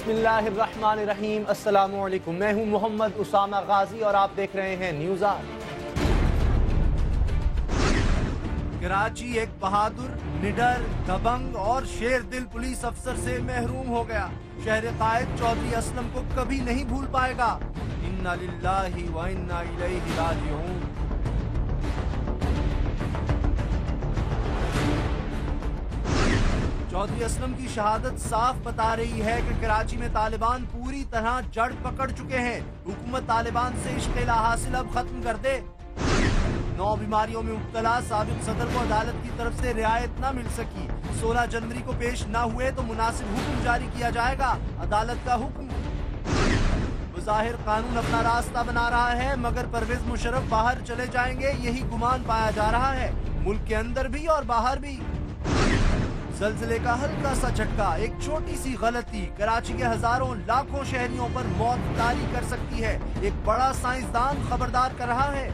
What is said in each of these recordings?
بسم اللہ الرحمن الرحیم، السلام علیکم۔ میں ہوں محمد اسامہ غازی اور آپ دیکھ رہے ہیں نیوز آج۔ کراچی ایک بہادر، نڈر، دبنگ اور شیر دل پولیس افسر سے محروم ہو گیا۔ شہر قائد چودھری اسلم کو کبھی نہیں بھول پائے گا۔ انا للہ و انا الیہ راجعون۔ چودھری اسلم کی شہادت صاف بتا رہی ہے کہ کراچی میں طالبان پوری طرح جڑ پکڑ چکے ہیں۔ حکومت طالبان سے عشق الہ حاصل اب ختم کر دے۔ 9 بیماریوں میں مبتلا سابق صدر کو عدالت کی طرف سے رعایت نہ مل سکی۔ 16 جنوری کو پیش نہ ہوئے تو مناسب حکم جاری کیا جائے گا، عدالت کا حکم۔ بظاہر قانون اپنا راستہ بنا رہا ہے مگر پرویز مشرف باہر چلے جائیں گے، یہی گمان پایا جا رہا ہے، ملک کے اندر بھی اور باہر بھی۔ زلزلے کا ہلکا سا جھٹکا، ایک چھوٹی سی غلطی کراچی کے ہزاروں لاکھوں شہریوں پر موت طاری کر سکتی ہے۔ ایک بڑا سائنسدان خبردار کر رہا ہے۔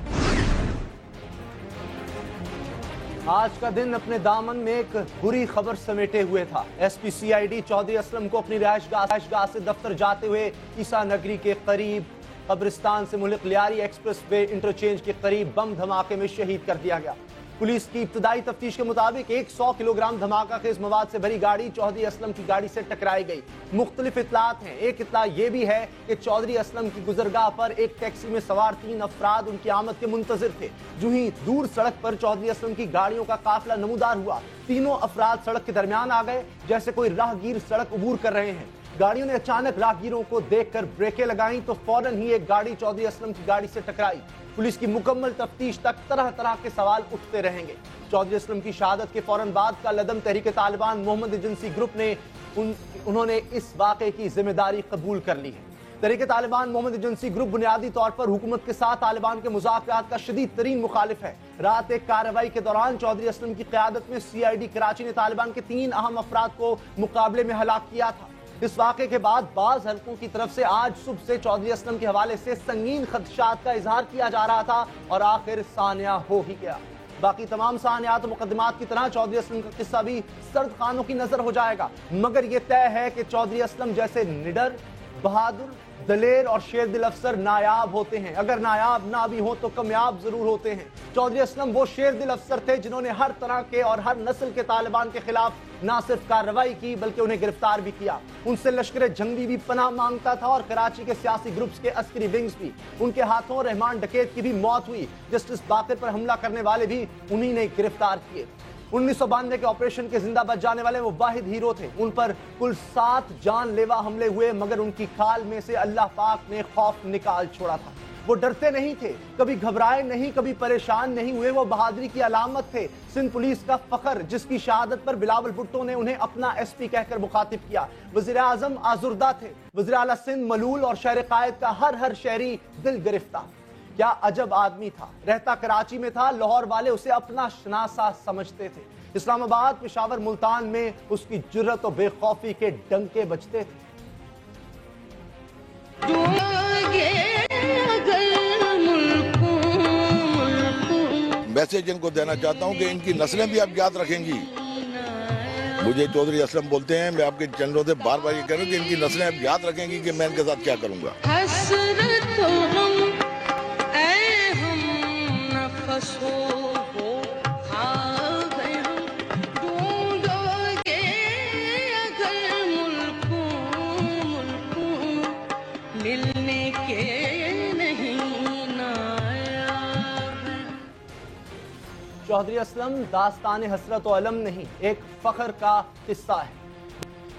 آج کا دن اپنے دامن میں ایک بری خبر سمیٹے ہوئے تھا۔ S P C I D Chaudhry Aslam کو اپنی رہائش گاہ سے دفتر جاتے ہوئے عیسیٰ نگری کے قریب قبرستان سے ملک لیاری ایکسپریس وے انٹرچینج کے قریب بم دھماکے میں شہید کر دیا گیا۔ پولیس کی ابتدائی تفتیش کے مطابق 100 کلو گرام دھماکہ خیز مواد سے بھری گاڑی چودھری اسلم کی گاڑی سے ٹکرائی گئی۔ مختلف اطلاعات ہیں۔ ایک اطلاع یہ بھی ہے کہ چودھری اسلم کی گزرگاہ پر ایک ٹیکسی میں سوار 3 افراد ان کی آمد کے منتظر تھے۔ جو ہی دور سڑک پر چودھری اسلم کی گاڑیوں کا قافلہ نمودار ہوا، تینوں افراد سڑک کے درمیان آ گئے جیسے کوئی راہگیر سڑک عبور کر رہے ہیں۔ گاڑیوں نے اچانک راہگیروں کو دیکھ کر بریکیں لگائیں تو فوراً ہی ایک گاڑی چودھری اسلم کی گاڑی سے ٹکرائی۔ پولیس کی مکمل تفتیش تک طرح طرح کے سوال اٹھتے رہیں گے۔ چودھری اسلم کی شہادت کے فوراً بعد کا لدم تحریک طالبان محمد ایجنسی گروپ نے انہوں نے اس واقعے کی ذمہ داری قبول کر لی ہے۔ تحریک طالبان محمد ایجنسی گروپ بنیادی طور پر حکومت کے ساتھ طالبان کے مذاکرات کا شدید ترین مخالف ہے۔ رات ایک کارروائی کے دوران چودھری اسلم کی قیادت میں سی آئی ڈی کراچی نے طالبان کے 3 اہم افراد کو مقابلے میں ہلاک کیا تھا۔ اس واقعے کے بعد بعض حلقوں کی طرف سے آج صبح سے چودھری اسلم کے حوالے سے سنگین خدشات کا اظہار کیا جا رہا تھا اور آخر سانحہ ہو ہی گیا۔ باقی تمام سانحات و مقدمات کی طرح چودھری اسلم کا قصہ بھی سرد خانوں کی نظر ہو جائے گا، مگر یہ طے ہے کہ چودھری اسلم جیسے نڈر، بہادر، دلیر اور شیر دل افسر نایاب ہوتے ہیں، اگر نایاب نہ بھی ہوں تو کامیاب ضرور ہوتے ہیں۔ چودھری اسلم وہ شیر دل افسر تھے جنہوں نے ہر طرح کے اور ہر نسل کے طالبان کے خلاف نہ صرف کارروائی کی بلکہ انہیں گرفتار بھی کیا۔ ان سے لشکر جنگی بھی پناہ مانگتا تھا اور کراچی کے سیاسی گروپس کے عسکری ونگز بھی۔ ان کے ہاتھوں رحمان ڈکیت کی بھی موت ہوئی۔ جسٹس باقر پر حملہ کرنے والے بھی انہی نے گرفتار کیے۔ 1992 کے آپریشن کے زندہ بچ جانے والے وہ واحد ہیرو تھے۔ ان پر کل 7 جان لیوا حملے ہوئے مگر ان کی کھال میں سے اللہ پاک نے خوف نکال چھوڑا تھا۔ وہ ڈرتے نہیں تھے، کبھی گھبرائے نہیں، کبھی پریشان نہیں ہوئے۔ وہ بہادری کی علامت تھے، سندھ پولیس کا فخر، جس کی شہادت پر بلاول بھٹو نے انہیں اپنا ایس پی کہہ کر مخاطب کیا۔ وزیر اعظم آزردہ تھے، وزیر اعلیٰ سندھ ملول اور شہر قائد کا ہر شہری دل گرفتہ۔ کیا عجب آدمی تھا، رہتا کراچی میں تھا، لاہور والے اسے اپنا شناسا سمجھتے تھے۔ اسلام آباد، پشاور، ملتان میں اس کی جرأت و بے خوفی کے ڈنکے بجتے تھے۔ میسج ان کو دینا چاہتا ہوں کہ ان کی نسلیں بھی آپ یاد رکھیں گی۔ مجھے چودھری اسلم بولتے ہیں، میں آپ کے چینلوں سے بار بار یہ کہہ رہا ہوں کہ ان کی نسلیں اب یاد رکھیں گی کہ میں ان کے ساتھ کیا کروں گا۔ چودھری اسلم داستان حسرت و علم نہیں، ایک فخر کا قصہ ہے۔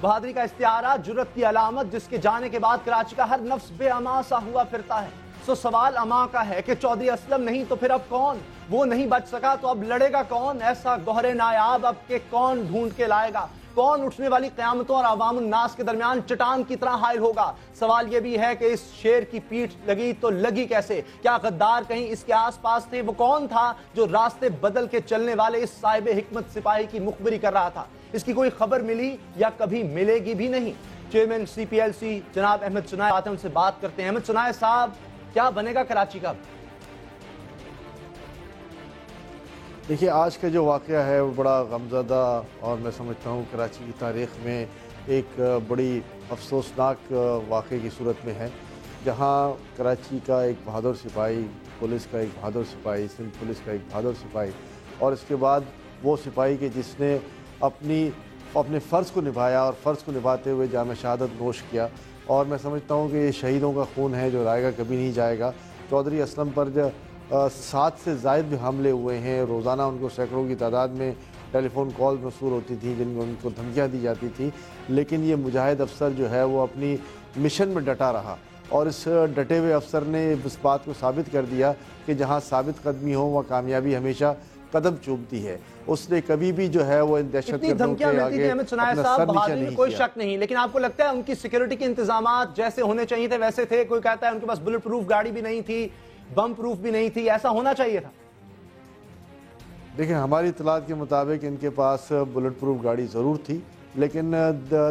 بہادری کا استعارہ، جرأت کی علامت، جس کے جانے کے بعد کراچی کا ہر نفس بے امان سا ہوا پھرتا ہے۔ سو سوال امان کا ہے کہ چودھری اسلم نہیں تو پھر اب کون؟ وہ نہیں بچ سکا تو اب لڑے گا کون؟ ایسا گوہر نایاب اب کے کون ڈھونڈ کے لائے گا؟ کون اٹھنے والی قیامتوں اور عوام الناس کے درمیان چٹان کی طرح حائل ہوگا؟ سوال یہ بھی ہے کہ اس شیر کی پیٹھ لگی تو لگی کیسے؟ کیا غدار کہیں اس کے آس پاس تھے؟ وہ کون تھا جو راستے بدل کے چلنے والے اس صاحب حکمت سپاہی کی مخبری کر رہا تھا؟ اس کی کوئی خبر ملی یا کبھی ملے گی بھی نہیں۔ Chairman C P L C جناب احمد چنائے آتے ہیں، ان سے بات کرتے ہیں۔ احمد چنائے صاحب، کیا بنے گا کراچی کا؟ دیکھیے، آج کا جو واقعہ ہے وہ بڑا غمزدہ اور میں سمجھتا ہوں کراچی کی تاریخ میں ایک بڑی अफसोसनाक वाक़े की सूरत में है, जहां कराची का एक बहादुर सिपाही, पुलिस का एक बहादुर सिपाही, सिंध पुलिस का एक बहादुर सिपाही, और इसके बाद वो सिपाही के जिसने अपने फ़र्ज़ को निभाया और फ़र्ज़ को निभाते हुए जाम शहादत नोश किया। और मैं समझता हूँ कि ये शहीदों का खून है जो रायगा कभी नहीं जाएगा। चौधरी असलम पर जो 7 से ज़ायद भी हमले हुए हैं, रोज़ाना उनको सैकड़ों की तादाद में टेलीफोन कॉल मसूल होती थी जिनमें उनको धमकियाँ दी जाती थी, लेकिन ये मुजाहिद अफसर जो है वो अपनी मिशन में डटा रहा और इस डटे हुए अफसर ने इस बात को साबित कर दिया कि जहाँ साबित कदमी हो वहाँ कामयाबी हमेशा कदम चूमती है। उसने कभी भी जो है वो इन दहशतगर्दों के आगे अपना सर नीचे नहीं कोई किया। शक नहीं, लेकिन आपको लगता है उनकी सिक्योरिटी के इंतजामात जैसे होने चाहिए थे वैसे थे? कोई कहता है उनके पास बुलेट प्रूफ गाड़ी भी नहीं थी, बम प्रूफ भी नहीं थी, ऐसा होना चाहिए था? देखिए, हमारी इत्तलात के मुताबिक इनके पास बुलेट प्रूफ गाड़ी ज़रूर थी, लेकिन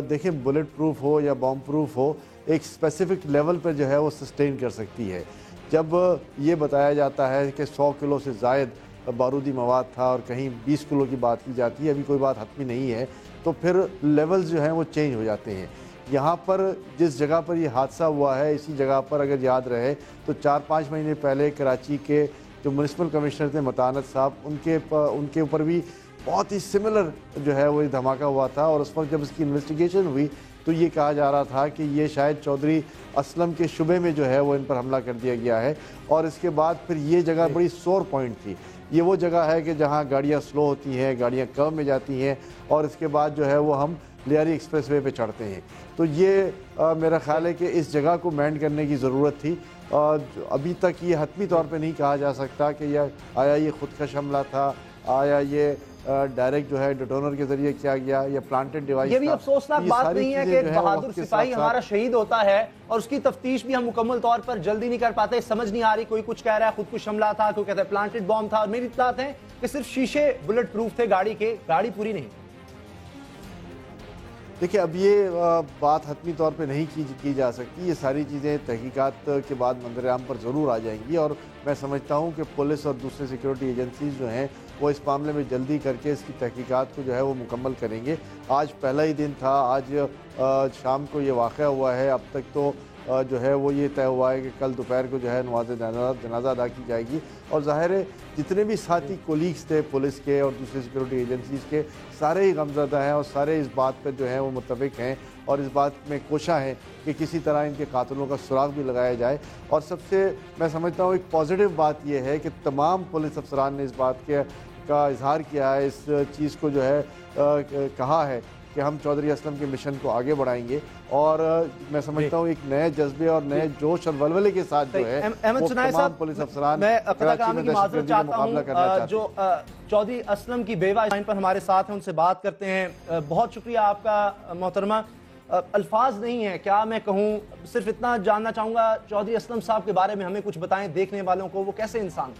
देखें, बुलेट प्रूफ हो या बॉम्ब प्रूफ हो, एक स्पेसिफिक लेवल पर जो है वो सस्टेन कर सकती है। जब ये बताया जाता है कि 100 किलो से ज़ायद बारूदी मवाद था और कहीं 20 किलो की बात की जाती है, अभी कोई बात हतमी नहीं है, तो फिर लेवल्स जो हैं वो चेंज हो जाते हैं। यहाँ पर जिस जगह पर ये हादसा हुआ है, इसी जगह पर अगर याद रहे तो 4-5 महीने पहले कराची के जो म्युनिसिपल कमिश्नर थे मतानत साहब, उनके ऊपर भी बहुत ही सिमिलर जो है वो धमाका हुआ था। और उस वक्त जब इसकी इन्वेस्टिगेशन हुई तो ये कहा जा रहा था कि ये शायद चौधरी असलम के शुबे में जो है वो इन पर हमला कर दिया गया है। और इसके बाद फिर ये जगह बड़ी सोर पॉइंट थी। ये वो जगह है कि जहाँ गाड़ियाँ स्लो होती हैं, गाड़ियाँ कर्व में जाती हैं और इसके बाद जो है वो हम लियारी एक्सप्रेसवे पे चढ़ते हैं। तो ये मेरा ख्याल है कि इस जगह को मैंड करने की ज़रूरत थी। अभी तक ये हतमी तौर पे नहीं कहा जा सकता कि आया ये खुदकश हमला था, आया ये डायरेक्ट जो है डिटोनर के जरिए किया गया या प्लांटेड डिवाइस। ये भी अफसोसनाक बात नहीं है कि एक बहादुर सिपाही हमारा शहीद होता है और उसकी तफ्तीश भी हम मुकम्मल तौर पर जल्दी नहीं कर पाते। समझ नहीं आ रही, कोई कुछ कह रहा है खुदकुश हमला था, कोई कहता है प्लांटेड बॉम्ब था, और मेरी इत्तलात है कि सिर्फ शीशे बुलेट प्रूफ थे गाड़ी के, गाड़ी पूरी नहीं। देखिए, अब ये बात हतमी तौर पे नहीं की जा सकती। ये सारी चीज़ें तहकीकात के बाद मंजर-ए-आम पर ज़रूर आ जाएंगी और मैं समझता हूँ कि पुलिस और दूसरे सिक्योरिटी एजेंसीज जो हैं वो इस मामले में जल्दी करके इसकी तहकीकात को जो है वो मुकम्मल करेंगे। आज पहला ही दिन था, आज शाम को ये वाक़या हुआ है। अब तक तो जो है वो ये तय हुआ है कि कल दोपहर को जो है नमाज़ जनाजा अदा की जाएगी। और ज़ाहिर है जितने भी साथी कोलीग्स थे पुलिस के और दूसरे सिक्योरिटी एजेंसीज़ के, सारे ही गमज़दा हैं और सारे इस बात पर जो है वो मुत्तफ़िक हैं और इस बात में कोशा है कि किसी तरह इनके कातिलों का सुराग भी लगाया जाए। और सबसे मैं समझता हूँ एक पॉजिटिव बात यह है कि तमाम पुलिस अफसरान ने इस बात का इजहार किया है, इस चीज़ को जो है कहा है कि हम चौधरी असलम के मिशन को आगे बढ़ाएंगे। और मैं समझता हूँ एक नए जज्बे और नए जोश और वलवले के साथ जो है वो तमाम पुलिस अफसरान कराची में दहशतगर्दी का मुकाबला करना चाहते हैं। जो चौधरी असलम की बेवा लाइन पर हमारे साथ हैं, उनसे बात करते हैं। बहुत शुक्रिया आपका मोहतरमा। अल्फाज नहीं है, क्या मैं कहूँ, सिर्फ इतना जानना चाहूँगा चौधरी असलम साहब के बारे में हमें कुछ बताएं देखने वालों को, वो कैसे इंसान थे?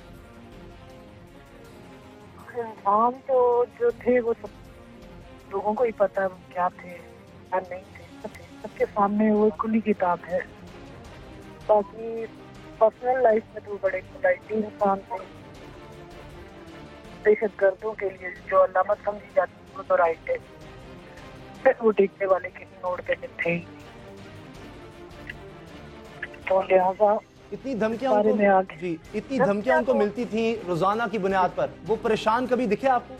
इंसान तो जो थे वो सब लोगों को ही पता है वो क्या थे क्या नहीं थे। सबके सामने वो खुली किताब है। बाकी पर्सनल लाइफ में तो बड़े पोलाइटली इंसान थे। दहशतगर्दों के लिए जो अलामत समझी जाती है वो तो राइट है, फिर वो टिकने वाले के नोट पे थे ही। तो लिहाजा इतनी धमकियां उनको मिलती थी रोजाना की बुनियाद पर, वो परेशान कभी दिखे आपको?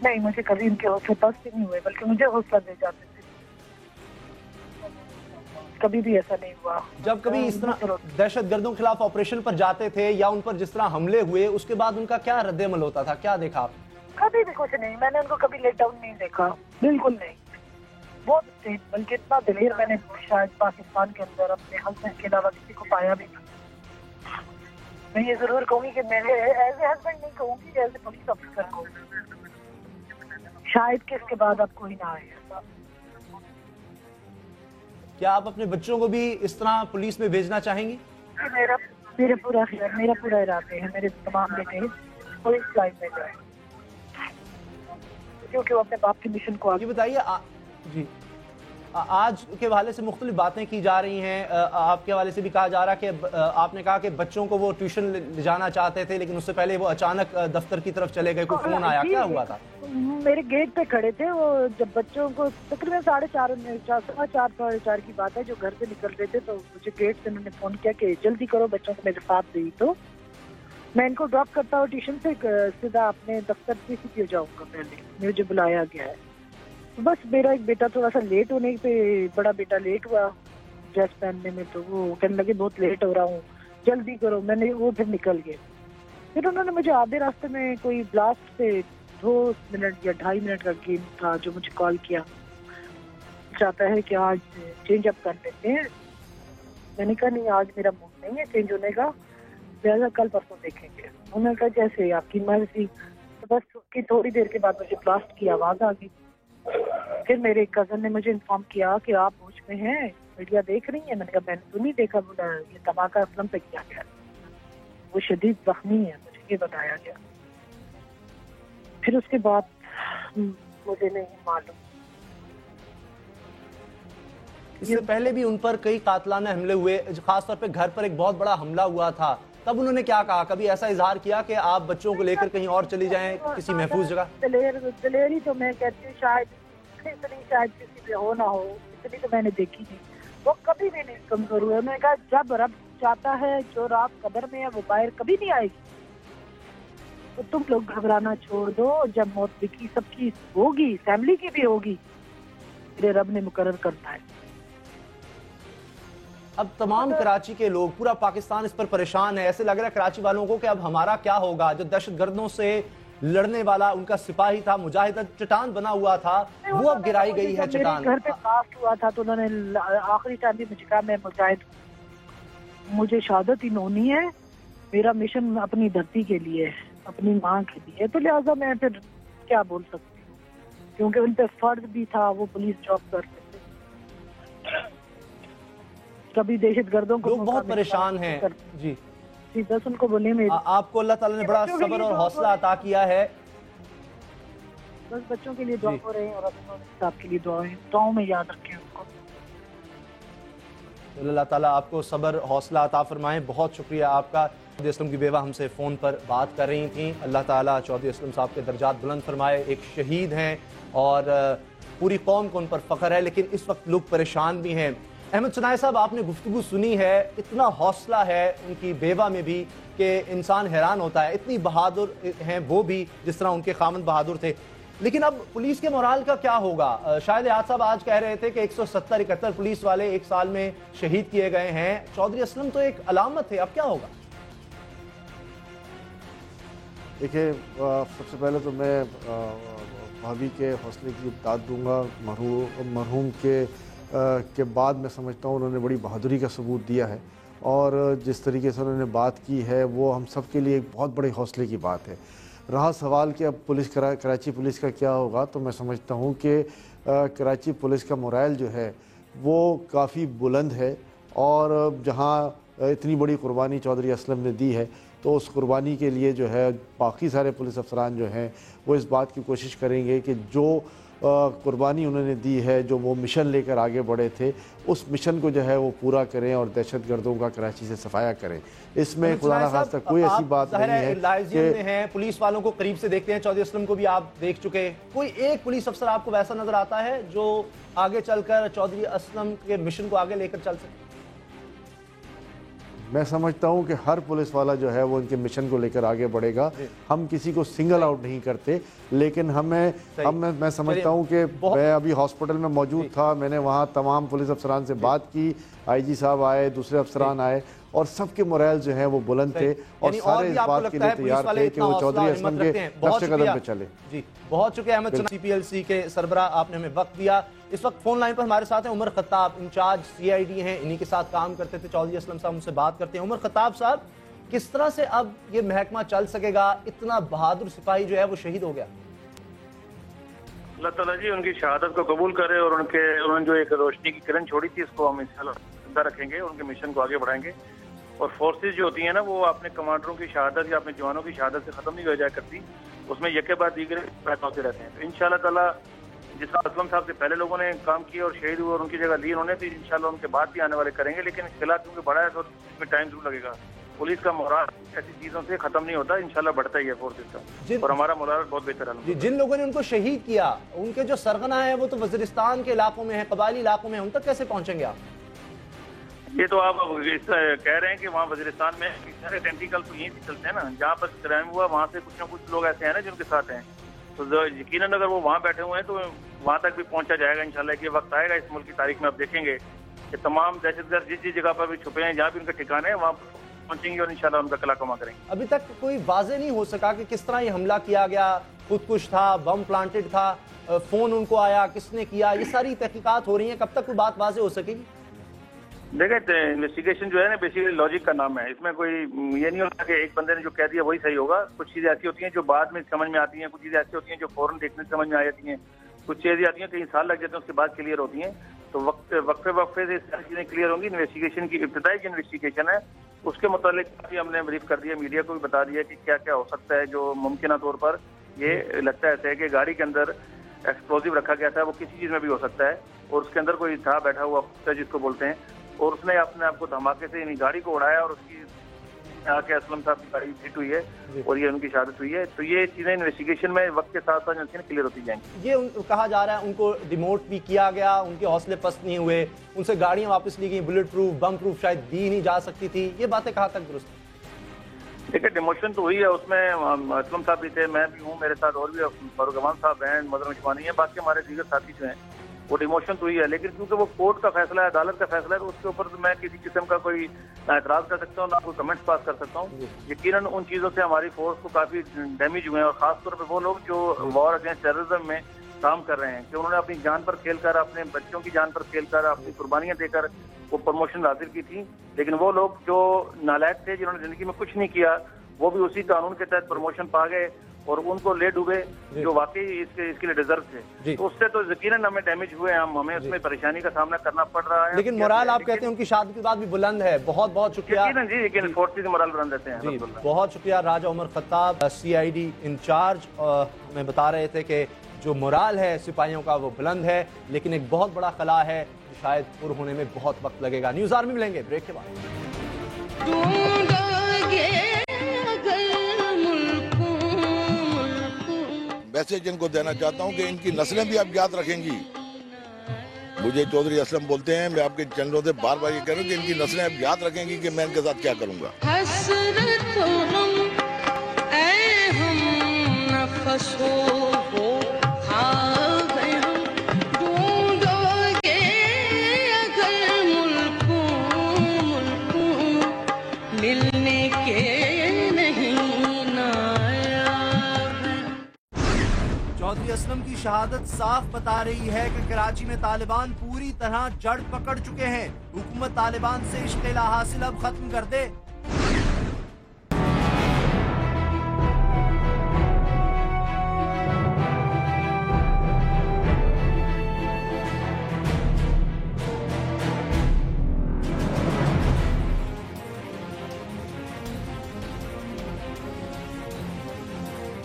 नहीं, मुझे कभी इनके हौसले पस्त नहीं हुए, बल्कि मुझे हौसला दे जाते थे। कभी भी ऐसा नहीं हुआ। जब कभी इस तरह दहशतगर्दों के खिलाफ ऑपरेशन पर जाते थे या उन पर जिस तरह हमले हुए, उसके बाद उनका क्या रद्द-ए-अमल होता था, क्या देखा आप? कभी भी कुछ नहीं, मैंने उनको कभी लेट डाउन नहीं देखा, बिल्कुल नहीं। बहुत तेज, बल्कि इतना दिलेर मैंने शायद पाकिस्तान के अंदर अपने हस्बैंड के अलावा किसी को पाया भी नहीं। मैं ये जरूर कहूँगी कि मेरे एज ए हस्बैंड नहीं कहूँगी, एज ए पुलिस ऑफिसर को शायद कि इसके बाद अब कोई ना आए। क्या आप अपने बच्चों को भी इस तरह पुलिस में भेजना चाहेंगी? मेरा पूरा इरादा है मेरे तमाम बेटे पुलिस लाइन में जाए, क्योंकि वो अपने बाप के मिशन को आगे बताइए। जी, आज के हवाले से मुख्तलिफ बातें की जा रही हैं। आपके हवाले से भी कहा जा रहा है कि आपने कहा कि बच्चों को वो ट्यूशन ले जाना चाहते थे, लेकिन उससे पहले वो अचानक दफ्तर की तरफ चले गए, कोई फोन आया, क्या हुआ था? मेरे गेट पे खड़े थे वो, जब बच्चों को तकरीबन 4:30 की बात है, जो घर से निकल रहे थे तो मुझे गेट से उन्होंने फोन किया कि जल्दी करो, बच्चों को मेरे साथ गई। तो मैं इनको ड्रॉप करता हूँ ट्यूशन से, सीधा अपने दफ्तर पे जाऊंगा, पहले मुझे बुलाया गया है। तो बस मेरा एक बेटा थोड़ा सा लेट होने पे, बड़ा बेटा लेट हुआ ड्रेस पहनने में, तो वो कहने लगे बहुत लेट हो रहा हूँ, जल्दी करो। मैंने वो फिर निकल गए। फिर उन्होंने मुझे आधे रास्ते में कोई ब्लास्ट से 2 मिनट या 2.5 मिनट का गेम था, जो मुझे कॉल किया, चाहता है कि आज चेंज अप कर लेते हैं। मैंने कहा नहीं, आज मेरा मूड नहीं है चेंज होने का, लिहाजा कल परसों देखेंगे। उन्होंने कहा जैसे आपकी मर्जी। तो बस उसकी थोड़ी देर के बाद मुझे ब्लास्ट की आवाज़ आ गई। फिर मेरे कज़न ने मुझे इन्फॉर्म किया कि आप होश में हैं, मीडिया देख रही है। मैंने कहा मैंने तो नहीं देखा, बोला ये धमाका असलम पे किया गया, वो शदीद जख्मी है, मुझे ये बताया गया। फिर उसके बाद मुझे नहीं मालूम। इससे पहले भी उन पर कई कातलाना हमले हुए, खासतौर पे घर पर एक बहुत बड़ा हमला हुआ था, तब उन्होंने क्या कहा? कभी ऐसा इजहार किया कि आप बच्चों को लेकर कहीं और चली जाएं, किसी महफूज जगह? दलेरी तो मैं कहती हूँ शायद किसी पे हो ना हो, इतनी तो मैंने देखी नहीं। वो कभी भी नहीं कमजोर हुए। मैंने कहा जब रब चाहता है, जो रात कब्र में है वो बाहर कभी नहीं आएगी, तो तुम लोग घबराना छोड़ दो। जब मौत लिखी सबकी होगी, फैमिली की भी होगी, मेरे रब ने मुकर्रर करना है। अब तमाम कराची के लोग, पूरा पाकिस्तान इस पर परेशान है। ऐसे लग रहा है कराची वालों को कि अब हमारा क्या होगा? जो दहशतगर्दों से लड़ने वाला उनका सिपाही था, मुजाहिद चट्टान बना हुआ था, वो अब गिराई गई है चट्टान। घर पे ब्लास्ट हुआ था तो उन्होंने आखिरी टाइम भी मुझे कहा मैं मुजाहिद, मुझे शहादत ही होनी है, मेरा मिशन अपनी धरती के लिए है, अपनी माँ के लिए। तो लिहाजा मैं फिर क्या बोल सकती हूँ, क्योंकि उन पे फर्ज भी था, वो पुलिस जॉब करते थे। कभी दहशतगर्दों को लोग बहुत परेशान हैं जी। बस उनको बोले आपको अल्लाह ताला ने बड़ा सब्र और हौसला अता किया है। बस बच्चों के लिए दुआ हो रहे हैं और आपके लिए दुआओं में याद रखें उनको। अल्लाह ताला आपको सब्र हौसला अता फरमाए। बहुत शुक्रिया आपका। चौधरी असलम की बेवा हमसे फ़ोन पर बात कर रही थी। अल्लाह ताला चौधरी असलम साहब के दर्जात बुलंद फरमाए। एक शहीद हैं और पूरी कौम को उन पर फ़ख्र है, लेकिन इस वक्त लोग परेशान भी हैं। अहमद सनाए साहब, आपने गुफ्तगू सुनी है, इतना हौसला है उनकी बेवा में भी कि इंसान हैरान होता है। इतनी बहादुर हैं वो भी जिस तरह उनके खामद बहादुर थे। लेकिन अब पुलिस के मोराल का क्या होगा? शायद याद साहब आज कह रहे थे कि 170-71 पुलिस वाले एक साल में शहीद किए गए हैं। चौधरी असलम तो एक अलामत है, अब क्या होगा? देखिए, सबसे पहले तो मैं भाभी के हौसले की दाद दूंगा। मरहूम के बाद मैं समझता हूँ उन्होंने बड़ी बहादुरी का सबूत दिया है, और जिस तरीके से उन्होंने बात की है वो हम सब के लिए एक बहुत बड़े हौसले की बात है। रहा सवाल कि अब कराची पुलिस का क्या होगा, तो मैं समझता हूँ कि कराची पुलिस का मोराल जो है वो काफ़ी बुलंद है, और जहाँ इतनी बड़ी कुर्बानी चौधरी असलम ने दी है, तो उस कुर्बानी के लिए जो है बाकी सारे पुलिस अफसरान जो हैं वो इस बात की कोशिश करेंगे कि जो कुर्बानी उन्होंने दी है, जो वो मिशन लेकर आगे बढ़े थे, उस मिशन को जो है वो पूरा करें और दहशतगर्दों का कराची से सफाया करें। इसमें खुदा न खास्ता कोई ऐसी बात नहीं है कि पुलिस वालों को करीब से देखते हैं, चौधरी असलम को भी आप देख चुके, कोई एक पुलिस अफसर आपको वैसा नजर आता है जो आगे चलकर चौधरी असलम के मिशन को आगे लेकर चल सके? मैं समझता हूं कि हर पुलिस वाला जो है वो उनके मिशन को लेकर आगे बढ़ेगा। हम किसी को सिंगल आउट नहीं करते, लेकिन मैं समझता हूं कि मैं अभी हॉस्पिटल में मौजूद था, मैंने वहां तमाम पुलिस अफसरान से बात की, आईजी साहब आए, दूसरे अफसरान आए, और सबके मोराल जो है वो बुलंद थे और सारे इस बात के लिए तैयार थे कि वो चौधरी असलम के नक्शे कदम पे चले। जी, बहुत शुक्रिया अहमद सनाए, CPLC के सरबराह, आपने हमें वक्त दिया। इस वक्त फोन लाइन पर हमारे साथ हैं उमर खत्ताब, इंचार्ज CID हैं, इन्हीं के साथ काम करते थे चौधरी असलम साहब, उनसे बात करते हैं। उमर खत्ताब साहब, किस तरह से अब ये महकमा चल सकेगा? इतना बहादुर सिपाही जो है वो शहीद हो गया। अल्लाह ताला जी उनकी शहादत को कबूल करे, और उन्होंने जो एक रोशनी की किरण छोड़ी थी इसको हम इंशाल्लाह जिंदा रखेंगे, उनके मिशन को आगे बढ़ाएंगे। और फोर्सेज जो होती हैं ना, वो अपने कमांडरों की शहादत या अपने जवानों की शहादत से खत्म नहीं हो जाया करती, उसमें यके बाद दीगर पैदा होते रहते हैं। तो इंशाल्लाह ताला जिस तरह असलम साहब से पहले लोगों ने काम किया और शहीद हुए और उनकी जगह ली उन्होंने, तो इंशाल्लाह उनके बाद भी आने वाले करेंगे। लेकिन इख्तिलाफ क्योंकि बड़ा है तो इसमें टाइम जरूर लगेगा। पुलिस का मोराल ऐसी चीज़ों से ख़त्म नहीं होता, इंशाल्लाह बढ़ता ही है फोर्सेस का, और हमारा मोराल बहुत बेहतर है। जिन लोगों ने उनको शहीद किया, उनके जो सरगना है वो तो वज़ीरिस्तान के इलाकों में है, कबायली इलाकों में, उन तक कैसे पहुंचेंगे आप? ये तो आप कह रहे हैं कि वहाँ वज़ीरिस्तान में सारे टेंटिकल तो यहीं से चलते हैं ना, जहाँ पर क्राइम हुआ वहाँ से कुछ ना कुछ लोग ऐसे हैं ना जिनके साथ हैं, तो यकीनन अगर वो वहाँ बैठे हुए हैं तो वहाँ तक भी पहुँचा जाएगा इंशाल्लाह। कि वक्त आएगा इस मुल्क की तारीख में, आप देखेंगे कि तमाम दहशतगर्द जिस जगह पर भी छुपे हैं, जहाँ भी उनके ठिकाने हैं, वहाँ पहुंचेंगे और इंशाल्लाह उनका कला कमा करेंगे। अभी तक कोई वाजे नहीं हो सका कि किस तरह ये हमला किया गया, खुदकुश था, बम प्लांटेड था, फोन उनको आया, किसने किया, ये सारी तहकीकात हो रही हैं, कब तक कोई बात वाजे हो सकेगी? देखिए, इन्वेस्टिगेशन जो है ना बेसिकली लॉजिक का नाम है, इसमें कोई ये नहीं होता कि एक बंदे ने जो कह दिया वही सही होगा। कुछ चीजें ऐसी होती हैं जो बाद में समझ में आती हैं, कुछ चीजें ऐसी होती हैं जो फौरन देखने से समझ में आ जाती हैं, कुछ चीजें आती हैं कई साल लग जाते हैं उसके बाद क्लियर होती हैं। तो वक्फे से सारी चीजें क्लियर होंगी। इन्वेस्टिगेशन की इब्तिदाई जो इन्वेस्टिगेशन है उसके मुतालिक भी हमने ब्रीफ कर दिया, मीडिया को भी बता दिया कि क्या क्या हो सकता है। जो मुमकिन तौर पर ये लगता है ऐसा है कि गाड़ी के अंदर एक्सप्लोजिव रखा गया था, वो किसी चीज में भी हो सकता है, और उसके अंदर कोई था बैठा हुआ जिसको बोलते हैं, और उसने अपने आप को धमाके से यानी गाड़ी को उड़ाया और उसकी आके असलम साहब की गाड़ी हिट हुई है और ये उनकी शहादत हुई है। तो ये चीजें इन्वेस्टिगेशन में वक्त के साथ साथ क्लियर होती जाएंगी। ये कहा जा रहा है उनको डिमोट भी किया गया, उनके हौसले पस्त नहीं हुए, उनसे गाड़ियां वापस ली गई, बुलेट प्रूफ, बम प्रूफ शायद दी नहीं जा सकती थी, ये बातें कहाँ तक दुरुस्त है? देखिए, डिमोशन तो हुई है, उसमें असलम साहब भी थे, मैं भी हूँ, मेरे साथ और भी फारूक अमान साहब हैं, मदर मशवानी है, बाकी हमारे दीगर साथी जो हैं, वो डिमोशन तो हुई है। लेकिन क्योंकि वो कोर्ट का फैसला है, अदालत का फैसला है, तो उसके ऊपर तो मैं किसी किस्म का कोई ना एतराज कर सकता हूँ ना कोई कमेंट्स पास कर सकता हूँ। यकीनन उन चीज़ों से हमारी फोर्स को काफ़ी डैमेज हुए हैं, और खासतौर पर वो लोग जो वॉर अगेंस्ट टेररिज्म में काम कर रहे हैं, कि उन्होंने अपनी जान पर खेल कर, अपने बच्चों की जान पर खेल कर, अपनी कुर्बानियाँ देकर वो प्रमोशन हासिल की थी। लेकिन वो लोग जो नालायक थे, जिन्होंने जिंदगी में कुछ नहीं किया, वो भी उसी कानून के तहत प्रमोशन पा गए और उनको ले डूबे जो वाकई इसके लिए डिजर्व थे। तो उससे तो यकीनन हमें डैमेज हुए, हमें उसमें परेशानी का सामना करना पड़ रहा है। लेकिन मोराल आप कहते हैं उनकी शहादत के बाद भी बुलंद है। बहुत बहुत शुक्रिया जी, लेकिन फोर्सेस मोराल बुलंद रहते हैं। बहुत शुक्रिया राजा उमर खत्ताब, CID इंचार्ज, में बता रहे थे कि जो मोराल है सिपाहियों का वो बुलंद है, लेकिन एक बहुत बड़ा खला है जो शायद पूरा होने में बहुत वक्त लगेगा। न्यूज़ आवर में मिलेंगे ब्रेक के बाद। मैसेज इनको देना चाहता हूँ कि इनकी नस्लें भी आप याद रखेंगी। मुझे चौधरी असलम बोलते हैं, मैं आपके चैनलों से बार बार ये कह रहा हूँ कि इनकी नस्लें आप याद रखेंगी कि मैं इनके साथ क्या करूँगा। चौधरी असलम की शहादत साफ बता रही है कि कराची में तालिबान पूरी तरह जड़ पकड़ चुके हैं। हुकूमत तालिबान से इश्क़-ए-ला हासिल अब खत्म कर दे।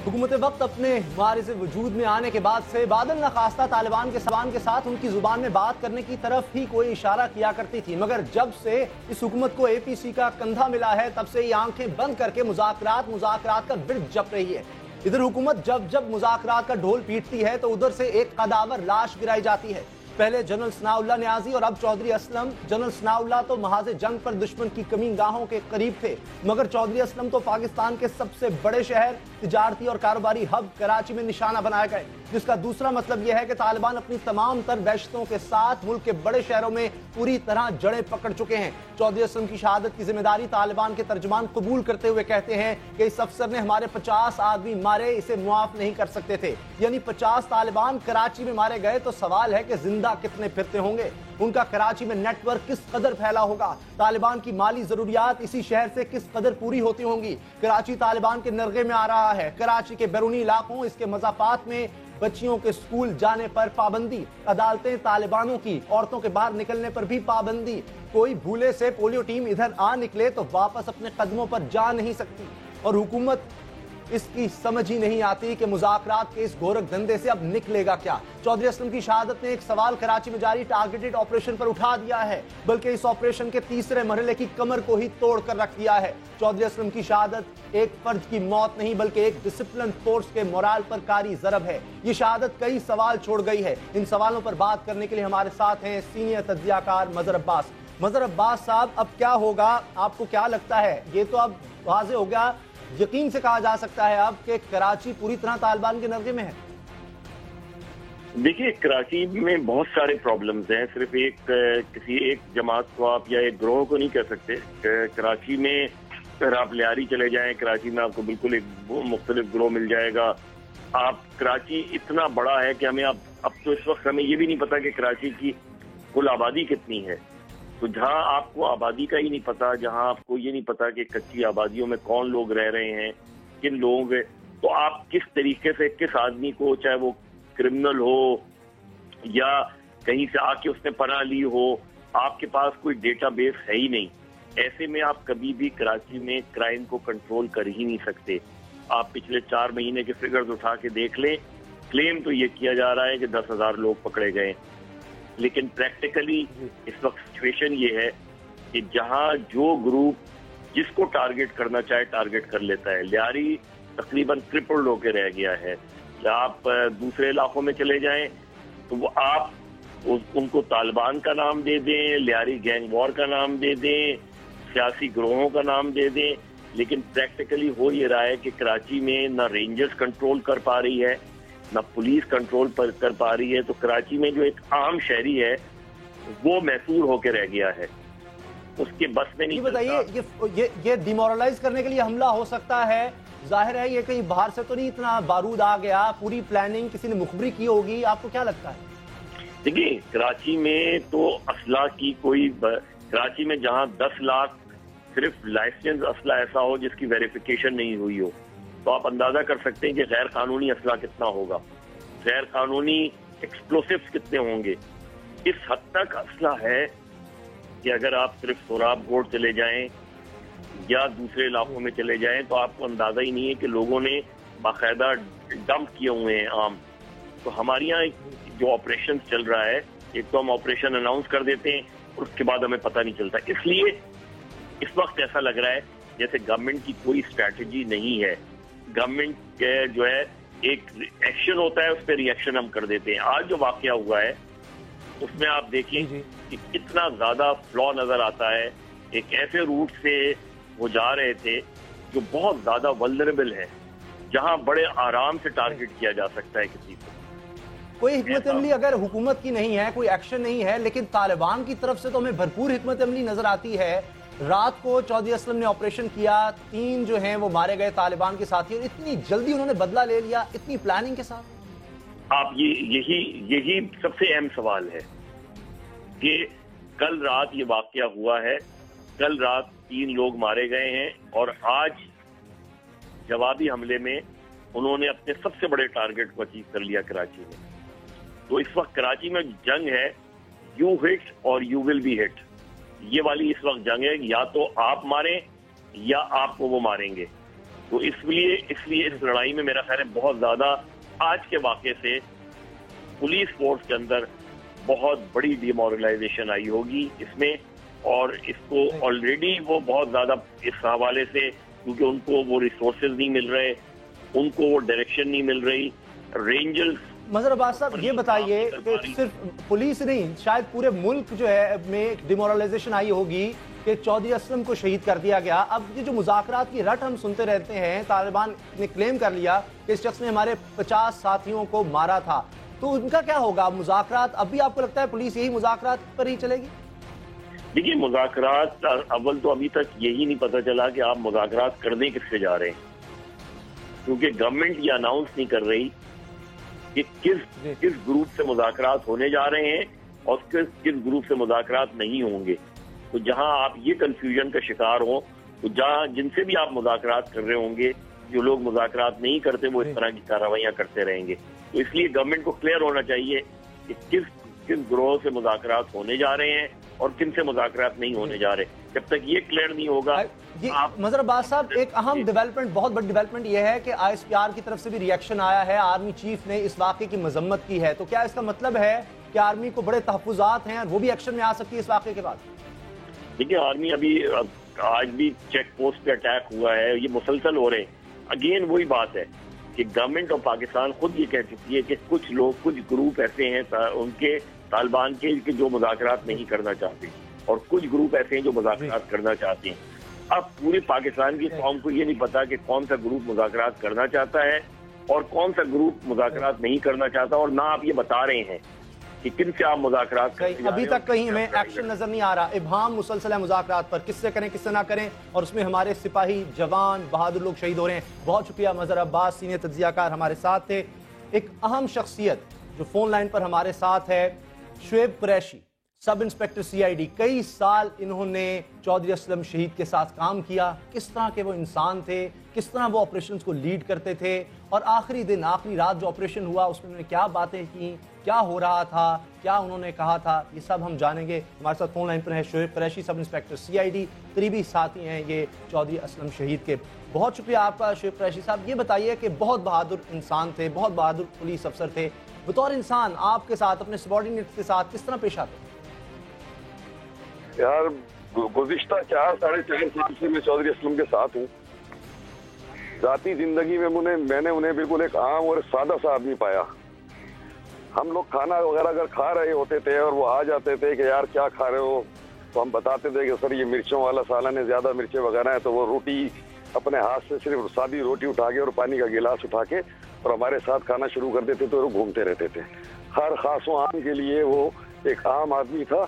हुकूमत वक्त अपने मारिज़ वजूद में आने के बाद से बादल नखास्ता तालिबान के साथ उनकी जुबान में बात करने की तरफ ही कोई इशारा किया करती थी, मगर जब से इस हुकूमत को APC का कंधा मिला है तब से ये आंखें बंद करके मुज़ाकरात का विर्द जप रही है। इधर हुकूमत जब जब मुज़ाकरात का ढोल पीटती है तो उधर से एक कदावर लाश गिराई जाती है। पहले जनरल सनाउल्लाह नियाज़ी और अब चौधरी असलम। जनरल सनाउल्लाह तो महाज़ जंग पर दुश्मन की कमी गाहों के करीब थे, मगर चौधरी असलम तो पाकिस्तान के सबसे बड़े शहर, तिजारती और कारोबारी हब कराची में निशाना बनाए गए, जिसका दूसरा मतलब यह है कि तालिबान अपनी तमाम तर दहशतों के साथ मुल्क के बड़े शहरों में पूरी तरह जड़ें पकड़ चुके हैं। चौधरी असलम की शहादत की जिम्मेदारी तालिबान के तर्जमान कबूल करते हुए कहते हैं कि इस अफसर ने हमारे 50 आदमी मारे, इसे मुआफ नहीं कर सकते थे। यानी 50 तालिबान कराची में मारे गए तो सवाल है कि जिंदा कितने फिरते होंगे, उनका कराची में नेटवर्क किस कदर फैला होगा, तालिबान की माली जरूरियात इसी शहर से किस कदर पूरी होती होंगी। कराची तालिबान के नरगे में आ रहा है। कराची के बैरूनी इलाकों, इसके मज़ाफात में बच्चियों के स्कूल जाने पर पाबंदी, अदालतें तालिबानों की, औरतों के बाहर निकलने पर भी पाबंदी। कोई भूले से पोलियो टीम इधर आ निकले तो वापस अपने कदमों पर जा नहीं सकती। और हुकूमत इसकी समझ ही नहीं आती कि मुज़ाकरात के इस गोरख धंधे से अब निकलेगा क्या। चौधरी असलम की शहादत ने एक सवाल कराची में जारी टारगेटेड ऑपरेशन पर उठा दिया है, बल्कि इस ऑपरेशन के तीसरे मरहले की कमर को ही तोड़ कर रख दिया है। चौधरी असलम की शहादत एक फर्द की मौत नहीं बल्कि एक डिसिप्लिन फोर्स के मोराल पर कारी ज़रब है। ये शहादत कई सवाल छोड़ गई है। इन सवालों पर बात करने के लिए हमारे साथ हैं सीनियर तज्ज़ियाकार मज़हर अब्बास। मज़हर अब्बास साहब, अब क्या होगा, आपको क्या लगता है? ये तो अब वाज़े हो गया, यकीन से कहा जा सकता है अब कि कराची पूरी तरह तालिबान के नज़र में है। देखिए, कराची में बहुत सारे प्रॉब्लम्स हैं। सिर्फ किसी एक जमात को आप या एक ग्रोह को नहीं कह सकते। कराची में अगर आप लियारी चले जाएं, कराची में आपको बिल्कुल एक मुख्तलिफ ग्रोह मिल जाएगा। आप कराची इतना बड़ा है कि हमें अब तो इस वक्त हमें ये भी नहीं पता कि कराची की कुल आबादी कितनी है। तो जहाँ आपको आबादी का ही नहीं पता, जहाँ आपको ये नहीं पता कि कच्ची आबादियों में कौन लोग रह रहे हैं, किन लोगों के, तो आप किस तरीके से किस आदमी को, चाहे वो क्रिमिनल हो या कहीं से आके उसने पनाह ली हो, आपके पास कोई डेटाबेस है ही नहीं। ऐसे में आप कभी भी कराची में क्राइम को कंट्रोल कर ही नहीं सकते। आप पिछले 4 महीने के फिगर्स उठा के देख लें, क्लेम तो ये किया जा रहा है कि 10,000 लोग पकड़े गए, लेकिन प्रैक्टिकली इस वक्त सिचुएशन ये है कि जहां जो ग्रुप जिसको टारगेट करना चाहे टारगेट कर लेता है। लियारी तकरीबन ट्रिपल होके रह गया है। या आप दूसरे इलाकों में चले जाएं तो वो आप उनको तालिबान का नाम दे दें, लियारी गैंग वॉर का नाम दे दें, सियासी ग्रोहों का नाम दे दें, लेकिन प्रैक्टिकली हो ये रहा है कि कराची में ना रेंजर्स कंट्रोल कर पा रही है, ना पुलिस कंट्रोल कर पा रही है। तो कराची में जो एक आम शहरी है वो महसूर होकर रह गया है, उसके बस में नहीं। बताइए, ये डिमोरलाइज करने के लिए हमला हो सकता है, जाहिर है ये कहीं बाहर से तो नहीं इतना बारूद आ गया, पूरी प्लानिंग किसी ने मुखबरी की होगी, आपको क्या लगता है? देखिए, कराची में तो असला की कराची में जहां 10 लाख सिर्फ लाइसेंस असला ऐसा हो जिसकी वेरिफिकेशन नहीं हुई हो, तो आप अंदाजा कर सकते हैं कि गैर कानूनी असला कितना होगा, गैर कानूनी एक्सप्लोसिव्स कितने होंगे। इस हद तक असला है कि अगर आप सिर्फ सोराब गोड चले जाएं या दूसरे इलाकों में चले जाएं तो आपको अंदाजा ही नहीं है कि लोगों ने बाकायदा डंप किए हुए हैं आम। तो हमारे यहाँ जो ऑपरेशन चल रहा है, एक तो हम ऑपरेशन अनाउंस कर देते हैं और उसके बाद हमें पता नहीं चलता। इसलिए इस वक्त ऐसा लग रहा है जैसे गवर्नमेंट की कोई स्ट्रैटेजी नहीं है। गवर्नमेंट जो है एक एक्शन होता है, उस पर रिएक्शन हम कर देते हैं। आज जो वाकया हुआ है उसमें आप देखिए कि कितना ज्यादा फ्लॉ नजर आता है। एक ऐसे रूट से वो जा रहे थे जो बहुत ज्यादा वल्नरेबल है, जहां बड़े आराम से टारगेट किया जा सकता है किसी को। कोई हिकमत अमली अगर हुकूमत की नहीं है, कोई एक्शन नहीं है, लेकिन तालिबान की तरफ से तो हमें भरपूर हिकमत अमली नजर आती है। रात को चौधरी असलम ने ऑपरेशन किया, 3 जो हैं वो मारे गए तालिबान के साथी, और इतनी जल्दी उन्होंने बदला ले लिया, इतनी प्लानिंग के साथ। आप यही सबसे अहम सवाल है कि कल रात ये वाकया हुआ है, कल रात 3 लोग मारे गए हैं और आज जवाबी हमले में उन्होंने अपने सबसे बड़े टारगेट को अचीव कर लिया कराची में। तो इस वक्त कराची में जंग है, यू हिट और यू विल बी हिट, ये वाली इस वक्त जंग है। या तो आप मारें या आपको वो मारेंगे। तो इसलिए इस लड़ाई में मेरा ख्याल है बहुत ज्यादा आज के वाक़े से पुलिस फोर्स के अंदर बहुत बड़ी डिमोरलाइजेशन आई होगी इसमें, और इसको ऑलरेडी वो बहुत ज्यादा इस हवाले से, क्योंकि उनको वो रिसोर्सेज नहीं मिल रहे, उनको वो डायरेक्शन नहीं मिल रही। रेंजर्स मज़हर अब्बास साहब, ये बताइए कि सिर्फ पुलिस नहीं, शायद पूरे मुल्क जो है में डिमोरलाइजेशन आई होगी कि चौधरी असलम को शहीद कर दिया गया। अब ये जो मुज़ाकरात की रट हम सुनते रहते हैं, तालिबान ने क्लेम कर लिया कि इस शख्स ने हमारे 50 साथियों को मारा था, तो उनका क्या होगा? मुज़ाकरात अभी आपको लगता है पुलिस यही मुज़ाकरात पर ही चलेगी? देखिए, मुज़ाकरात अव्वल तो अभी तक यही नहीं पता चला कि आप मुज़ाकरात करने किससे जा रहे हैं, क्योंकि गवर्नमेंट ये अनाउंस नहीं कर रही कि किस ग्रुप से मुज़ाकरात होने जा रहे हैं और किस ग्रुप से मुज़ाकरात नहीं होंगे। तो जहां आप ये कंफ्यूजन का शिकार हो, तो जहां जिनसे भी आप मुज़ाकरात कर रहे होंगे, जो लोग मुज़ाकरात नहीं करते वो इस तरह की कार्रवाइयां करते रहेंगे। तो इसलिए गवर्नमेंट को क्लियर होना चाहिए कि किस ग्रोह से मुज़ाकरात होने जा रहे हैं और किन से मुज़ाकरात नहीं होने जा रहे। جب تک یہ کلیئر نہیں ہوگا مظہر عباس صاحب، ایک اہم ڈیولپمنٹ، بہت بڑی ڈیولپمنٹ یہ ہے کہ ISPR کی طرف سے بھی ریئیکشن آیا ہے، آرمی چیف نے اس واقعے کی مذمت کی ہے، تو کیا اس کا مطلب ہے کہ آرمی کو بڑے تحفظات ہیں اور وہ بھی ایکشن میں آ سکتی ہے اس واقعے کے بعد؟ دیکھیں، آرمی ابھی آج بھی چیک پوسٹ پہ اٹیک ہوا ہے، یہ مسلسل ہو رہے ہیں. اگین وہی بات ہے کہ گورنمنٹ آف پاکستان خود یہ کہہ چکی ہے کہ کچھ لوگ، کچھ گروپ ایسے ہیں ان کے طالبان کے جو مذاکرات نہیں کرنا چاہتے، اور کچھ گروپ ایسے ہیں جو مذاکرات کرنا چاہتے ہیں. اب پوری پاکستان کی قوم کو یہ نہیں پتا کہ کون سا گروپ مذاکرات کرنا چاہتا ہے اور کون سا گروپ مذاکرات نہیں کرنا چاہتا، اور نہ آپ یہ بتا رہے ہیں کہ کن سے آپ مذاکرات کرتے جا رہے ہیں. ابھی تک کہیں ہمیں ایکشن نظر نہیں آ رہا، ابہام مسلسل ہے مذاکرات پر، کس سے کریں کس سے نہ کریں، اور اس میں ہمارے سپاہی جوان بہادر لوگ شہید ہو رہے ہیں. بہت شکریہ مظہر عباس، سینئر تجزیہ کار ہمارے ساتھ تھے. ایک اہم شخصیت جو فون لائن پر ہمارے ساتھ ہے، شعیب قریشی، سب انسپیکٹر CID. کئی سال انہوں نے چودھری اسلم شہید کے ساتھ کام کیا. کس طرح کے وہ انسان تھے، کس طرح وہ آپریشنز کو لیڈ کرتے تھے، اور آخری دن، آخری رات جو آپریشن ہوا اس میں انہوں نے کیا باتیں کی، کیا ہو رہا تھا، کیا انہوں نے کہا تھا، یہ سب ہم جانیں گے. ہمارے ساتھ فون لائن پر ہے شعیب قریشی، سب انسپیکٹر CID، قریبی ساتھی ہیں یہ چودھری اسلم شہید کے. بہت شکریہ آپ کا شعیب قریشی صاحب. یہ بتائیے کہ بہت بہادر انسان تھے، بہت بہادر پولیس افسر تھے، بطور انسان آپ کے ساتھ، اپنے سبارڈینیٹ کے ساتھ کس طرح پیش آتے؟ یار، گزشتہ 4-4.5 سال سے میں چودھری اسلم کے ساتھ ہوں. ذاتی زندگی میں میں نے انہیں بالکل ایک عام اور سادہ سا آدمی پایا. ہم لوگ کھانا وغیرہ اگر کھا رہے ہوتے تھے اور وہ آ جاتے تھے کہ یار کیا کھا رہے ہو، تو ہم بتاتے تھے کہ سر یہ مرچوں والا سالن ہے، زیادہ مرچیں وغیرہ ہیں. تو وہ روٹی اپنے ہاتھ سے، صرف سادی روٹی اٹھا کے اور پانی کا گلاس اٹھا کے اور ہمارے ساتھ کھانا شروع کر دیتے تھے اور گھومتے رہتے تھے. ہر خاص و عام کے لیے وہ ایک عام آدمی تھا،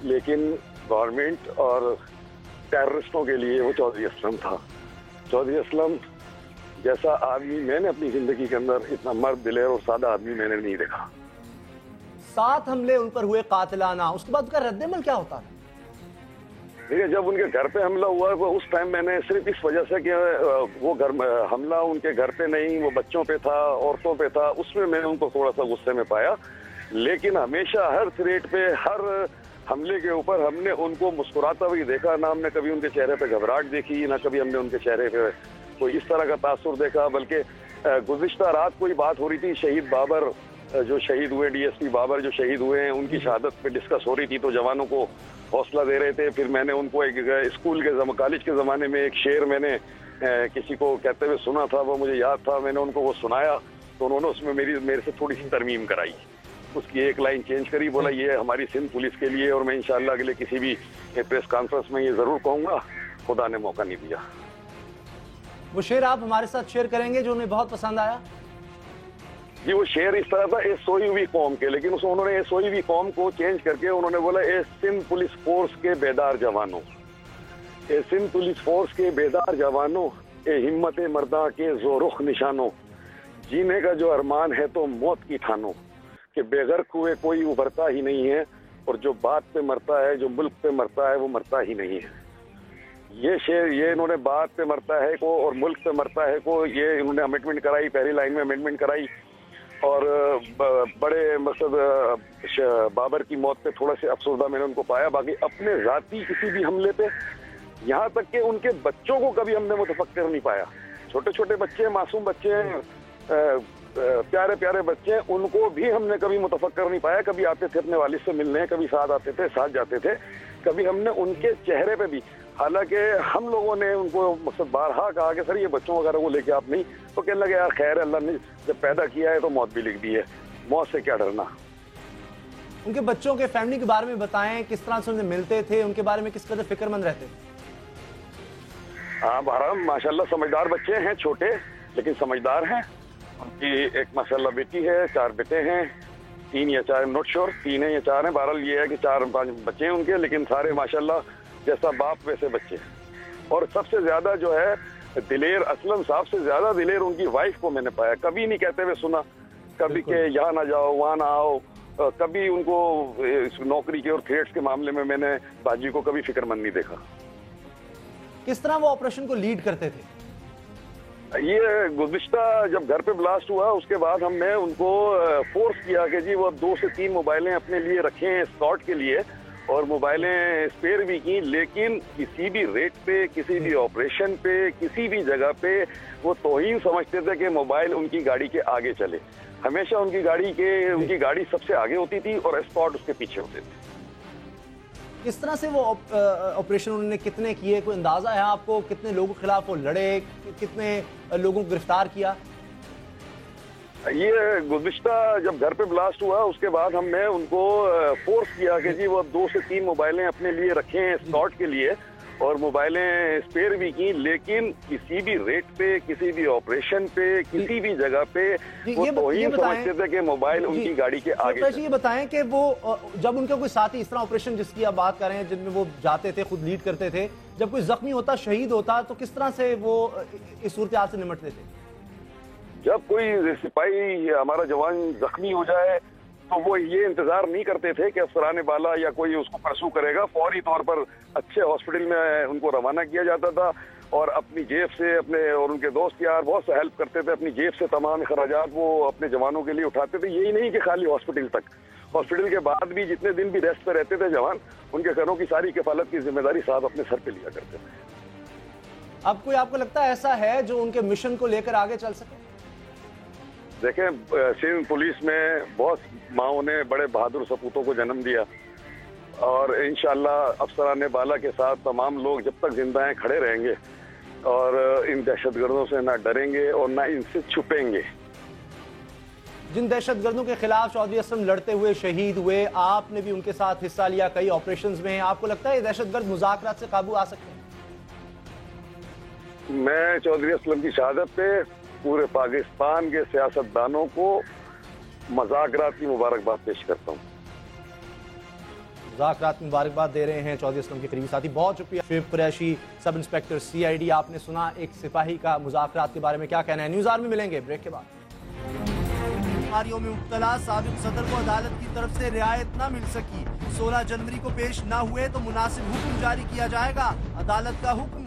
لیکن گورنمنٹ اور ٹیررسٹوں کے لیے وہ چودھری اسلم تھا. چودھری اسلم جیسا آدمی میں نے اپنی زندگی کے اندر، اتنا مرد دلیر اور سادہ آدمی میں نے نہیں دیکھا. 7 حملے ان پر ہوئے قاتلانہ، اس کے بعد ان کا رد عمل کیا ہوتا ہے؟ دیکھیے، جب ان کے گھر پہ حملہ ہوا وہ اس ٹائم میں نے صرف اس وجہ سے کہ وہ حملہ ان کے گھر پہ نہیں، وہ بچوں پہ تھا، عورتوں پہ تھا، اس میں نے ان کو تھوڑا سا غصے میں پایا. لیکن ہمیشہ ہر تھریٹ پہ، ہر حملے کے اوپر ہم نے ان کو مسکراتا ہوئی دیکھا. نہ ہم نے کبھی ان کے چہرے پہ گھبراہٹ دیکھی، نہ کبھی ہم نے ان کے چہرے پہ کوئی اس طرح کا تاثر دیکھا. بلکہ گزشتہ رات کوئی بات ہو رہی تھی، شہید بابر جو شہید ہوئے، DSP بابر جو شہید ہوئے ہیں، ان کی شہادت پہ ڈسکس ہو رہی تھی، تو جوانوں کو حوصلہ دے رہے تھے. پھر میں نے ان کو ایک اسکول کے کالج کے زمانے میں ایک شعر میں نے کسی کو کہتے ہوئے سنا تھا، وہ مجھے یاد تھا، میں نے ان کو وہ سنایا، تو انہوں نے اس میں میرے سے تھوڑی سی ترمیم کرائی. اس کی ایک لائن چینج کری، بولا یہ ہماری سندھ پولیس کے لیے، اور میں انشاءاللہ اگلے کسی بھی پریس کانفرنس میں یہ ضرور کہوں گا. خدا نے موقع نہیں دیا. وہ شعر آپ ہمارے ساتھ شیئر کریں گے جو انہیں بہت پسند آیا؟ جی، وہ شعر اس طرح تھا، اے سوئی ہوئی قوم کے، لیکن انہوں نے اے سوئی ہوئی قوم کو چینج کر کے انہوں نے بولا اے سندھ پولیس فورس کے بیدار جوانوں، اے سندھ پولیس فورس کے بیدار جوانوں، اے ہمت مرداں کے زورخ نشانوں، جینے کا جو ارمان ہے تو موت کی ٹھانو، کہ بے غرق ہوئے کوئی ابھرتا ہی نہیں ہے، اور جو بات پہ مرتا ہے، جو ملک پہ مرتا ہے، وہ مرتا ہی نہیں ہے. یہ شعر، یہ انہوں نے بات پہ مرتا ہے کو اور ملک پہ مرتا ہے کو، یہ انہوں نے امینڈمنٹ کرائی، پہلی لائن میں امینڈمنٹ کرائی. اور بڑے مقصد بابر کی موت پہ تھوڑا سے افسردہ میں نے ان کو پایا. باقی اپنے ذاتی کسی بھی حملے پہ، یہاں تک کہ ان کے بچوں کو کبھی ہم نے متفکر نہیں پایا. چھوٹے چھوٹے بچے، معصوم بچے ہیں، پیارے پیارے بچے ہیں، ان کو بھی ہم نے کبھی متفکر نہیں پایا. کبھی آتے تھے اپنے والد سے ملنے، کبھی ساتھ آتے تھے، ساتھ جاتے تھے. کبھی ہم نے ان کے چہرے پہ بھی، حالانکہ ہم لوگوں نے ان کو مقصد بارہا کہا کہ سر یہ بچوں وغیرہ کو لے کے آپ نہیں، تو کہنے لگے یار خیر ہے، اللہ نے جب پیدا کیا ہے تو موت بھی لکھ دی ہے، موت سے کیا ڈرنا. ان کے بچوں کے فیملی کے بارے میں بتائیں، کس طرح سے انہیں ملتے تھے، ان کے بارے میں کس قدر فکر مند رہتے؟ ہاں بہرحال ماشاءاللہ سمجھدار بچے ہیں، چھوٹے لیکن سمجھدار ہیں. ان کی ایک ماشاءاللہ بیٹی ہے، 4 بیٹے ہیں، 3 یا 4 نوٹ شور، 3 ہیں یا 4 ہیں. بہرحال یہ ہے کہ 4-5 بچے ہیں ان کے، لیکن سارے ماشاءاللہ جیسا باپ ویسے بچے. اور سب سے زیادہ جو ہے دلیر، اسلم صاحب سے زیادہ دلیر ان کی وائف کو میں نے پایا. کبھی نہیں کہتے ہوئے سنا کبھی کہ یہاں نہ جاؤ، وہاں نہ آؤ. کبھی ان کو نوکری کے اور تھریٹس کے معاملے میں نے باجی کو کبھی فکر مند نہیں دیکھا. کس طرح وہ آپریشن کو لیڈ کرتے تھے؟ یہ گزشتہ جب گھر پہ بلاسٹ ہوا اس کے بعد ہم نے ان کو فورس کیا کہ جی وہ 2 سے 3 موبائلیں اپنے لیے رکھیں اسکاٹ کے لیے، اور موبائلیں اسپیئر بھی کی، لیکن کسی بھی ریٹ پہ، کسی بھی آپریشن پہ، کسی بھی جگہ پہ وہ توہین سمجھتے تھے کہ موبائل ان کی گاڑی کے آگے چلے. ہمیشہ ان کی گاڑی سب سے آگے ہوتی تھی اور اسپاٹ اس کے پیچھے ہوتے تھے. کس طرح سے وہ آپریشن انہوں نے کتنے کیے؟ کوئی اندازہ ہے آپ کو کتنے لوگوں کے خلاف وہ لڑے، کتنے لوگوں کو گرفتار کیا؟ یہ گزشتہ جب گھر پہ بلاسٹ ہوا اس کے بعد ہم نے ان کو فورس کیا کہ جی وہ 2 سے 3 موبائلیں اپنے لیے رکھیں اسکاٹ کے لیے، اور موبائلیں اسپیئر بھی کی، لیکن کسی بھی ریٹ پہ، کسی بھی آپریشن پہ، کسی بھی جگہ پہ وہ توہین سمجھتے تھے کہ موبائل ان کی گاڑی کے آگے. یہ بتائیں کہ وہ جب ان کا کوئی ساتھی اس طرح آپریشن جس کی آپ بات کر رہے ہیں جن میں وہ جاتے تھے، خود لیڈ کرتے تھے، جب کوئی زخمی ہوتا، شہید ہوتا، تو کس طرح سے وہ اس صورتحال سے نمٹتے تھے؟ جب کوئی سپاہی ہمارا جوان زخمی ہو جائے تو وہ یہ انتظار نہیں کرتے تھے کہ افسران بالا یا کوئی اس کو پرسو کرے گا، فوری طور پر اچھے ہاسپٹل میں ان کو روانہ کیا جاتا تھا، اور اپنی جیب سے اپنے اور ان کے دوست یار بہت سا ہیلپ کرتے تھے، اپنی جیب سے تمام اخراجات وہ اپنے جوانوں کے لیے اٹھاتے تھے. یہی نہیں کہ خالی ہاسپٹل تک، ہاسپٹل کے بعد بھی جتنے دن بھی ریسٹ پہ رہتے تھے جوان، ان کے گھروں کی ساری کفالت کی ذمہ داری صاحب اپنے سر پہ لیا کرتے تھے. اب کوئی آپ کو لگتا ہے ایسا ہے جو ان کے مشن کو لے کر آگے چل سکے؟ دیکھیں، سندھ پولیس میں بہت ماؤں نے بڑے بہادر سپوتوں کو جنم دیا، اور انشاءاللہ افسران بالا کے ساتھ تمام لوگ جب تک زندہ ہیں کھڑے رہیں گے، اور ان دہشت گردوں سے نہ ڈریں گے اور نہ ان سے چھپیں گے. جن دہشت گردوں کے خلاف چودھری اسلم لڑتے ہوئے شہید ہوئے، آپ نے بھی ان کے ساتھ حصہ لیا کئی آپریشنز میں، آپ کو لگتا ہے یہ دہشت گرد مذاکرات سے قابو آ سکتے ہیں؟ میں چودھری اسلم کی شہادت پہ پورے پاکستان کے سیاستدانوں کو مذاکرات کی مبارکباد پیش کرتا ہوں. مذاکرات کی مبارکباد دے رہے ہیں چودھری اسلم کے قریبی ساتھی. بہت شکریہ شعیب قریشی، سب انسپیکٹر CID. آپ نے سنا ایک سپاہی کا مذاکرات کے بارے میں کیا کہنا ہے. نیوز آر میں ملیں گے بریک کے بعد. بیماریوں میں مبتلا سابق صدر کو عدالت کی طرف سے رعایت نہ مل سکی، 16 جنوری کو پیش نہ ہوئے تو مناسب حکم جاری کیا جائے گا، عدالت کا حکم.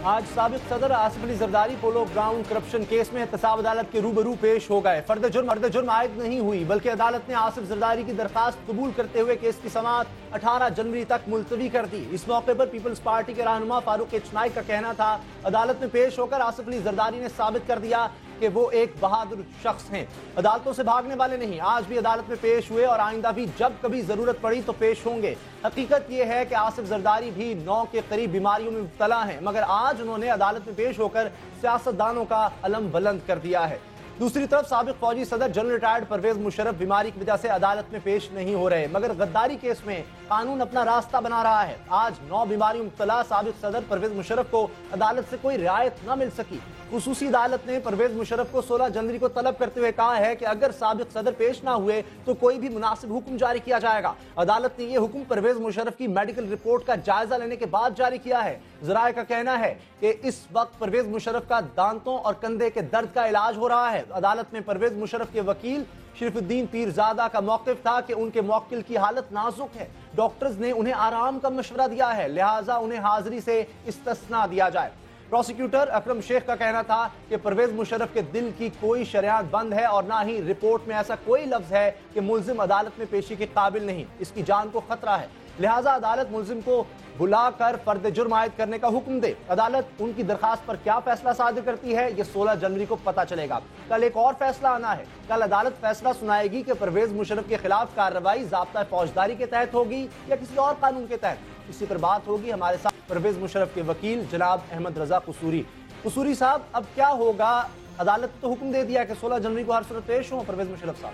آج سابق صدر Asif Ali Zardari polo ground corruption case میں احتساب عدالت کے روبرو پیش ہو گئے. فرد جرم عائد نہیں ہوئی، بلکہ عدالت نے آصف زرداری کی درخواست قبول کرتے ہوئے کیس کی سماعت 18 جنوری تک ملتوی کر دی. اس موقع پر پیپلز پارٹی کے رہنما فاروق ایچ نائک کا کہنا تھا عدالت میں پیش ہو کر آصف علی زرداری نے ثابت کر دیا کہ وہ ایک بہادر شخص ہیں، عدالتوں سے بھاگنے والے نہیں. آج بھی عدالت میں پیش ہوئے اور آئندہ بھی جب کبھی ضرورت پڑی تو پیش ہوں گے. حقیقت یہ ہے کہ آصف زرداری بھی 9 کے قریب بیماریوں میں مبتلا ہیں، مگر آج انہوں نے عدالت میں پیش ہو کر سیاستدانوں کا علم بلند کر دیا ہے. دوسری طرف سابق فوجی صدر جنرل ریٹائرڈ پرویز مشرف بیماری کی وجہ سے عدالت میں پیش نہیں ہو رہے، مگر غداری کیس میں قانون اپنا راستہ بنا رہا ہے. آج 9 بیماریوں میں مبتلا سابق صدر پرویز مشرف کو عدالت سے کوئی رعایت نہ مل سکی. خصوصی عدالت نے پرویز مشرف کو 16 جنوری کو طلب کرتے ہوئے کہا ہے کہ اگر سابق صدر پیش نہ ہوئے تو کوئی بھی مناسب حکم جاری کیا جائے گا. عدالت نے یہ حکم پرویز مشرف کی میڈیکل رپورٹ کا جائزہ لینے کے بعد جاری کیا ہے. ذرائع کا کہنا ہے کہ اس وقت پرویز مشرف کا دانتوں اور کندھے کے درد کا علاج ہو رہا ہے. عدالت میں پرویز مشرف کے وکیل شریف الدین پیرزادہ کا موقف تھا کہ ان کے موکل کی حالت نازک ہے، ڈاکٹرز نے انہیں آرام کا مشورہ دیا ہے، لہٰذا انہیں حاضری سے استثناء دیا جائے. پروسیکیوٹر اکرم شیخ کا کہنا تھا کہ پرویز مشرف کے دل کی کوئی شریان بند ہے اور نہ ہی رپورٹ میں ایسا کوئی لفظ ہے کہ ملزم عدالت میں پیشی کے قابل نہیں، اس کی جان کو خطرہ ہے، لہٰذا عدالت ملزم کو بلا کر فرد جرم عائد کرنے کا حکم دے. عدالت ان کی درخواست پر کیا فیصلہ صادر کرتی ہے یہ 16 جنوری کو پتہ چلے گا. کل ایک اور فیصلہ آنا ہے. کل عدالت فیصلہ سنائے گی کہ پرویز مشرف کے خلاف کارروائی ضابطہ فوجداری کے تحت ہوگی یا کسی اور قانون کے تحت. اسی پر بات ہوگی. ہمارے ساتھ پرویز مشرف کے وکیل جناب احمد رضا قصوری صاحب، اب کیا ہوگا؟ عدالت تو حکم دے دیا کہ 16 جنوری کو ہر صورت پیش ہوں پرویز مشرف صاحب.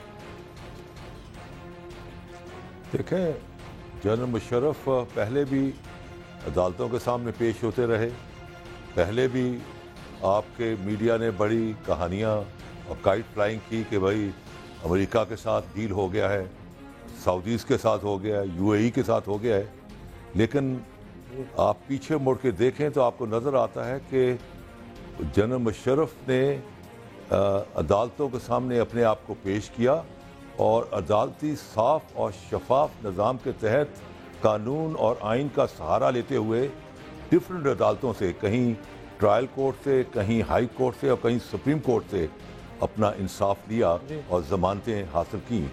دیکھیں، جنرل مشرف پہلے بھی عدالتوں کے سامنے پیش ہوتے رہے، پہلے بھی آپ کے میڈیا نے بڑی کہانیاں اور کائٹ فلائنگ کی کہ بھائی امریکہ کے ساتھ ڈیل ہو گیا ہے، سعودیز کے ساتھ ہو گیا ہے، UAE کے ساتھ ہو گیا ہے. لیکن آپ پیچھے مڑ کے دیکھیں تو آپ کو نظر آتا ہے کہ جنرل مشرف نے عدالتوں کے سامنے اپنے آپ کو پیش کیا اور عدالتی صاف اور شفاف نظام کے تحت قانون اور آئین کا سہارا لیتے ہوئے ڈفرینٹ عدالتوں سے، کہیں ٹرائل کورٹ سے، کہیں ہائی کورٹ سے اور کہیں سپریم کورٹ سے اپنا انصاف لیا اور ضمانتیں حاصل کی۔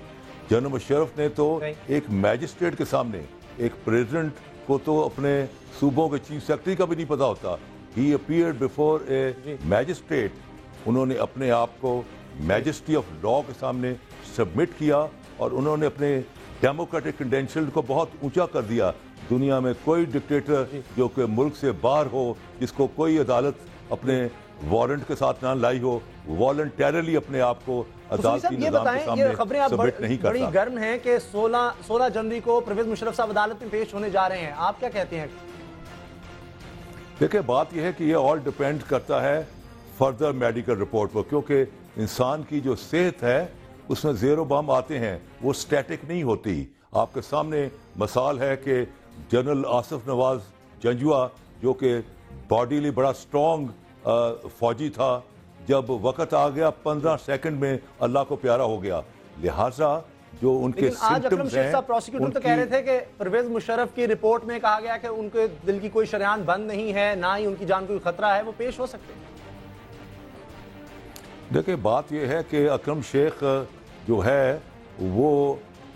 جنرل مشرف نے تو ایک میجسٹریٹ کے سامنے، ایک پریزیڈنٹ کو تو اپنے صوبوں کے چیف سیکرٹری کا بھی نہیں پتا ہوتا، ہی اپیئرڈ بیفور اے میجسٹریٹ، انہوں نے اپنے آپ کو میجسٹری آف لا کے سامنے سبمٹ کیا اور انہوں نے اپنے ڈیموکریٹک کریڈینشل کو بہت اونچا کر دیا۔ دنیا میں کوئی ڈکٹیٹر جو کہ ملک سے باہر ہو، جس کو کوئی عدالت اپنے وارنٹ کے ساتھ نہ لائی ہو، والنٹیرلی اپنے آپ کو عدالتی نظام کے سامنے سبمٹ نہیں کرتا۔ بڑی گرم ہیں کہ 16 جنوری کو پرویز مشرف صاحب عدالت میں پیش ہونے جا رہے ہیں، آپ کیا کہتے ہیں؟ دیکھیں بات یہ ہے کہ یہ آل ڈیپینڈ کرتا ہے فردر میڈیکل رپورٹ پر، کیونکہ انسان کی جو صحت ہے اس میں زیر و بم آتے ہیں، وہ سٹیٹک نہیں ہوتی۔ آپ کے سامنے مثال ہے کہ جنرل آصف نواز جنجوا جو کہ باڈیلی بڑا سٹرونگ فوجی تھا، جب وقت آ گیا 15 سیکنڈ میں اللہ کو پیارا ہو گیا۔ لہٰذا جو ان کے آج اکرم شیخ صاحب پروسیکیوٹر تو کہہ رہے تھے کہ پرویز مشرف کی رپورٹ میں کہا گیا کہ ان کے دل کی کوئی شریان بند نہیں ہے، نہ ہی ان کی جان کوئی خطرہ ہے، وہ پیش ہو سکتے ہیں۔ دیکھیں بات یہ ہے کہ اکرم شیخ جو ہے وہ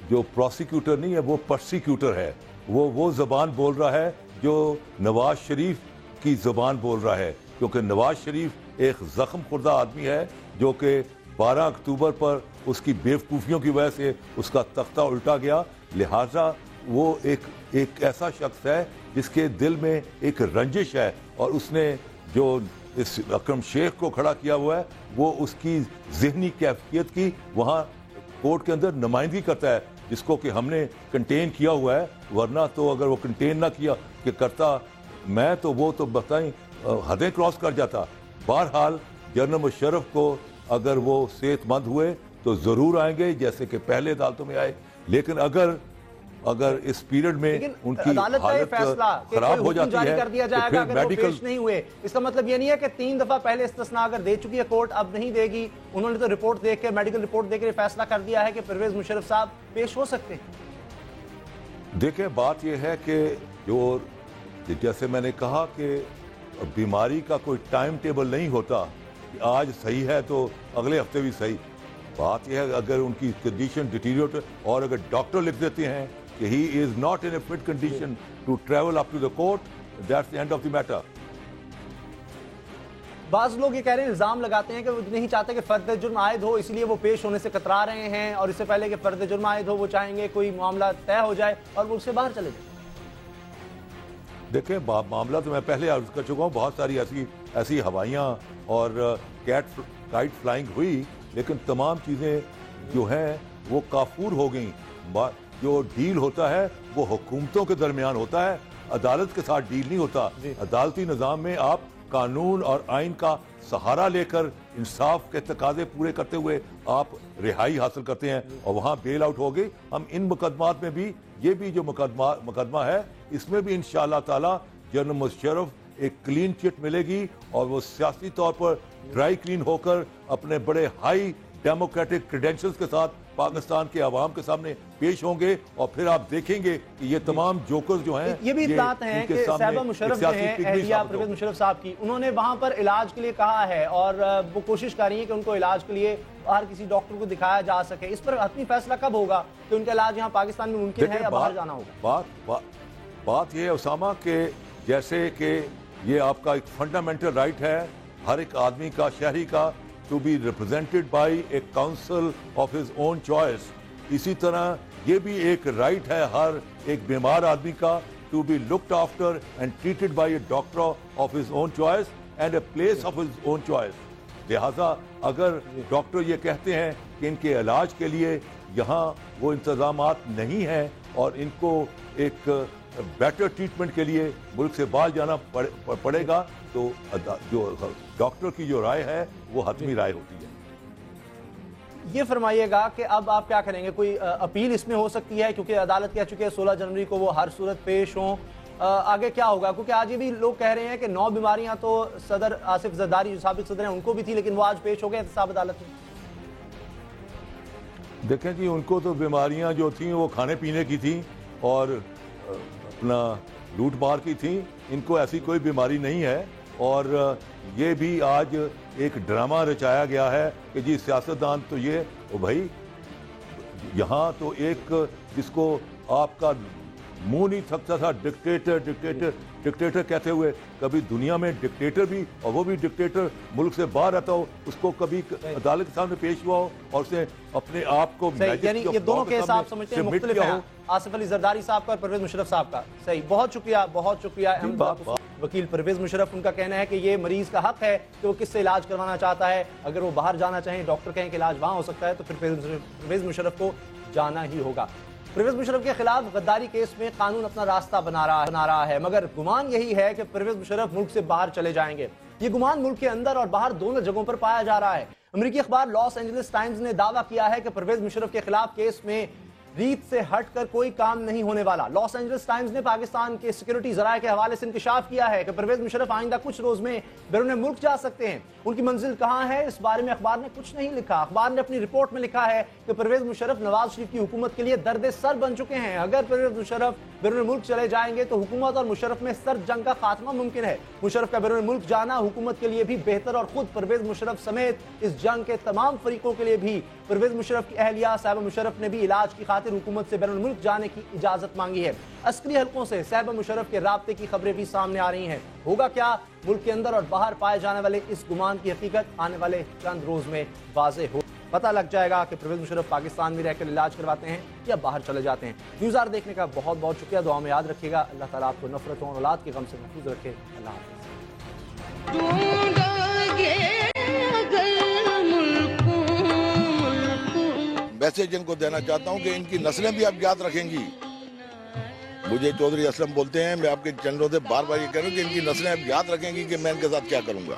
جو پروسیکیوٹر نہیں ہے، وہ پرسیکیوٹر ہے، وہ زبان بول رہا ہے جو نواز شریف کی زبان بول رہا ہے، کیونکہ نواز شریف ایک زخم خوردہ آدمی ہے جو کہ 12 اکتوبر پر اس کی بیوقوفیوں کی وجہ سے اس کا تختہ الٹا گیا۔ لہٰذا وہ ایک ایسا شخص ہے جس کے دل میں ایک رنجش ہے، اور اس نے جو اس اکرم شیخ کو کھڑا کیا ہوا ہے وہ اس کی ذہنی کیفیت کی وہاں کورٹ کے اندر نمائندگی کرتا ہے، جس کو کہ ہم نے کنٹین کیا ہوا ہے، ورنہ تو اگر وہ کنٹین نہ کیا کہ کرتا میں تو وہ تو بتائیں حدیں کراس کر جاتا۔ بہرحال جنرل مشرف کو اگر وہ صحت مند ہوئے تو ضرور آئیں گے جیسے کہ پہلے عدالتوں میں آئے، لیکن اگر اس پیریڈ میں ان کی حالت خراب ہو جاتی ہے تو پھر میڈیکل پیش نہیں ہوئے، اس کا مطلب یہ نہیں ہے کہ 3 دفعہ پہلے استثناء اگر دے چکی ہے کورٹ اب نہیں دے گی، انہوں نے تو رپورٹ دیکھ کے میڈیکل رپورٹ دیکھ کے فیصلہ کر دیا ہے کہ پرویز مشرف صاحب پیش ہو سکتے ہیں۔ دیکھیں بات یہ ہے کہ جو جیسے میں نے کہا کہ بیماری کا کوئی ٹائم ٹیبل نہیں ہوتا کہ آج صحیح ہے تو اگلے ہفتے بھی صحیح۔ بات یہ ہے اگر ان کی کنڈیشن ڈیٹیریٹ اور اگر ڈاکٹر لکھ دیتے ہیں کہ he is not in a fit condition to travel up to the court, that's the end of the matter. بعض لوگ یہ کہہ رہے ہیں، الزام لگاتے ہیں کہ وہ نہیں چاہتے کہ فرد جرم عائد ہو، اس لیے وہ پیش ہونے سے کترا رہے ہیں، اور اس سے پہلے کہ فرد جرم عائد ہو وہ چاہیں گے کوئی معاملہ طے ہو جائے اور وہ اس سے باہر چلے جائیں۔ دیکھیں معاملہ تو میں پہلے عرض کر چکا ہوں، بہت ساری ایسی ہوائیاں اور کائٹ فلائنگ ہوئی، لیکن تمام چیزیں جو ہیں وہ کافور ہو گئیں۔ جو ڈیل ہوتا ہے وہ حکومتوں کے درمیان ہوتا ہے، عدالت کے ساتھ ڈیل نہیں ہوتا۔ عدالتی نظام میں آپ قانون اور آئین کا سہارا لے کر انصاف کے تقاضے پورے کرتے ہوئے آپ رہائی حاصل کرتے ہیں، اور وہاں بیل آؤٹ ہو گئی۔ ہم ان مقدمات میں بھی یہ بھی جو مقدمہ ہے اس میں بھی انشاءاللہ تعالی جنرل مشرف ایک کلین چٹ ملے گی، اور وہ سیاسی طور پر ڈرائی کلین ہو کر اپنے بڑے ہائی ڈیموکریٹک کریڈینشلز کے ساتھ پاکستان کے عوام کے سامنے پیش ہوں گے، اور پھر آپ دیکھیں گے کہ یہ تمام جوکرز جو ہیں یہ بھی اطلاعات ہیں کہ صاحبہ مشرف جو ہیں اہلیہ پرویز مشرف صاحب کی، انہوں نے وہاں پر علاج کے لیے کہا ہے اور وہ کوشش کر رہی ہیں کہ ان کو علاج کے لیے باہر کسی ڈاکٹر کو دکھایا جا سکے۔ اس پر حتمی فیصلہ کب ہوگا کہ ان کا علاج یہاں پاکستان میں ممکن ہے یا باہر جانا ہوگا؟ بات یہ ہے اسامہ کہ جیسے کہ یہ آپ کا ایک فنڈامنٹل رائٹ ہے ہر ایک آدمی کا، شہری کا، to be represented by a council of his own choice، اسی طرح یہ بھی ایک رائٹ ہے ہر ایک بیمار آدمی کا to be looked after and treated by a doctor of his own choice and a place of his own choice۔ لہٰذا اگر ڈاکٹر یہ کہتے ہیں کہ ان کے علاج کے لیے یہاں وہ انتظامات نہیں ہیں اور ان کو ایک بیٹر ٹریٹمنٹ کے لیے ملک سے باہر جانا پڑے گا، تو جو ڈاکٹر کی جو رائے ہے وہ حتمی رائے ہوتی ہے۔ یہ فرمائیے گا کہ اب آپ کیا کریں گے؟ کوئی اپیل اس میں ہو سکتی ہے کیونکہ عدالت کہہ چکی ہے 16 جنوری کو وہ ہر صورت پیش ہوں، آگے کیا ہوگا؟ کیونکہ آج یہ بھی لوگ کہہ رہے ہیں کہ 9 بیماریاں تو صدر آصف زرداری جو سابق صدر ہیں ان کو بھی تھی، لیکن وہ آج پیش ہو گئے احتساب عدالت میں۔ देखें जी, उनको तो बीमारियां जो थी वो खाने पीने की थी और अपना लूट मार की थी। इनको ऐसी कोई बीमारी नहीं है। और ये भी आज एक ड्रामा रचाया गया है कि जी सियासतदान तो ये भाई, यहाँ तो एक जिसको आपका मुंह नहीं थकता था, डिक्टेटर डिक्टेटर डिक्टेटर कहते हुए, कभी दुनिया में डिक्टेटर भी, और वो भी डिक्टेटर मुल्क से बाहर रहता हो, उसको कभी अदालत के सामने पेश हुआ हो और उसने अपने आप को, यानी ये दोनों केस आप समझते हैं मुख्तलिफ हैं, आसिफ अली जरदारी साहब का और परवेज मुशर्रफ साहब का। सही, बहुत शुक्रिया वकील परवेज मुशर्रफ। उनका कहना है कि ये मरीज का हक है कि वो किससे इलाज करवाना चाहता है। अगर वो बाहर जाना चाहें, डॉक्टर कहें कि इलाज वहां हो सकता है, तो फिर परवेज मुशर्रफ को जाना ही होगा। परवेज मुशर्रफ के खिलाफ गद्दारी केस में कानून अपना रास्ता बना रहा है, मगर गुमान यही है कि परवेज मुशर्रफ मुल्क से बाहर चले जाएंगे। ये गुमान मुल्क के अंदर और बाहर दोनों जगहों पर पाया जा रहा है। अमेरिकी अखबार लॉस एंजलिस टाइम्स ने दावा किया है कि परवेज मुशर्रफ के खिलाफ केस में रीत से हटकर कोई काम नहीं होने वाला। लॉस एंजलिस टाइम्स ने पाकिस्तान के सिक्योरिटी जराये के हवाले से इंकशाफ किया है कि परवेज मुशर्रफ आइंदा कुछ रोज में बैरून मुल्क जा सकते हैं। उनकी मंजिल कहां है, इस बारे में अखबार ने कुछ नहीं लिखा। अखबार ने अपनी रिपोर्ट में लिखा है कि परवेज मुशर्रफ नवाज शरीफ की हुकूमत के लिए दर्द सर बन चुके हैं। अगर परवेज मुशर्रफ बैरून मुल्क चले जाएंगे तो हुकूमत और मुशर्रफ में सर्द जंग का खात्मा मुमकिन है। मुशर्रफ का बैरून मुल्क जाना हुकूमत के लिए भी बेहतर और खुद परवेज मुशर्रफ समेत इस जंग के तमाम फरीकों के लिए भी। परवेज मुशर्रफ की अहलिया साहिबा मुशर्रफ ने भी इलाज की खातिर हुकूमत से बैरून मुल्क जाने की इजाजत मांगी है। अस्करी हलकों से साहिबा मुशर्रफ के राब्ते की खबरें भी सामने आ रही हैं। होगा क्या, मुल्क के अंदर और बाहर पाए जाने वाले इस गुमान की हकीकत आने वाले चंद रोज में वाज़ेह हो, पता लग जाएगा कि परवेज मुशर्रफ पाकिस्तान में रहकर इलाज करवाते हैं या बाहर चले जाते हैं। न्यूज़ आवर देखने का बहुत बहुत शुक्रिया। दुआ में याद रखिएगा। अल्लाह ताला आपको नफरतों और औलाद के गम से महफूज रखे। अल्लाह हाफ़िज़। मैसेज इनको देना चाहता हूँ कि इनकी नस्लें भी आप याद रखेंगी। मुझे चौधरी असलम बोलते हैं, मैं आपके चैनलों से बार बार ये कह रहा हूँ कि इनकी नस्लें अब याद रखेंगी कि मैं इनके साथ क्या करूँगा।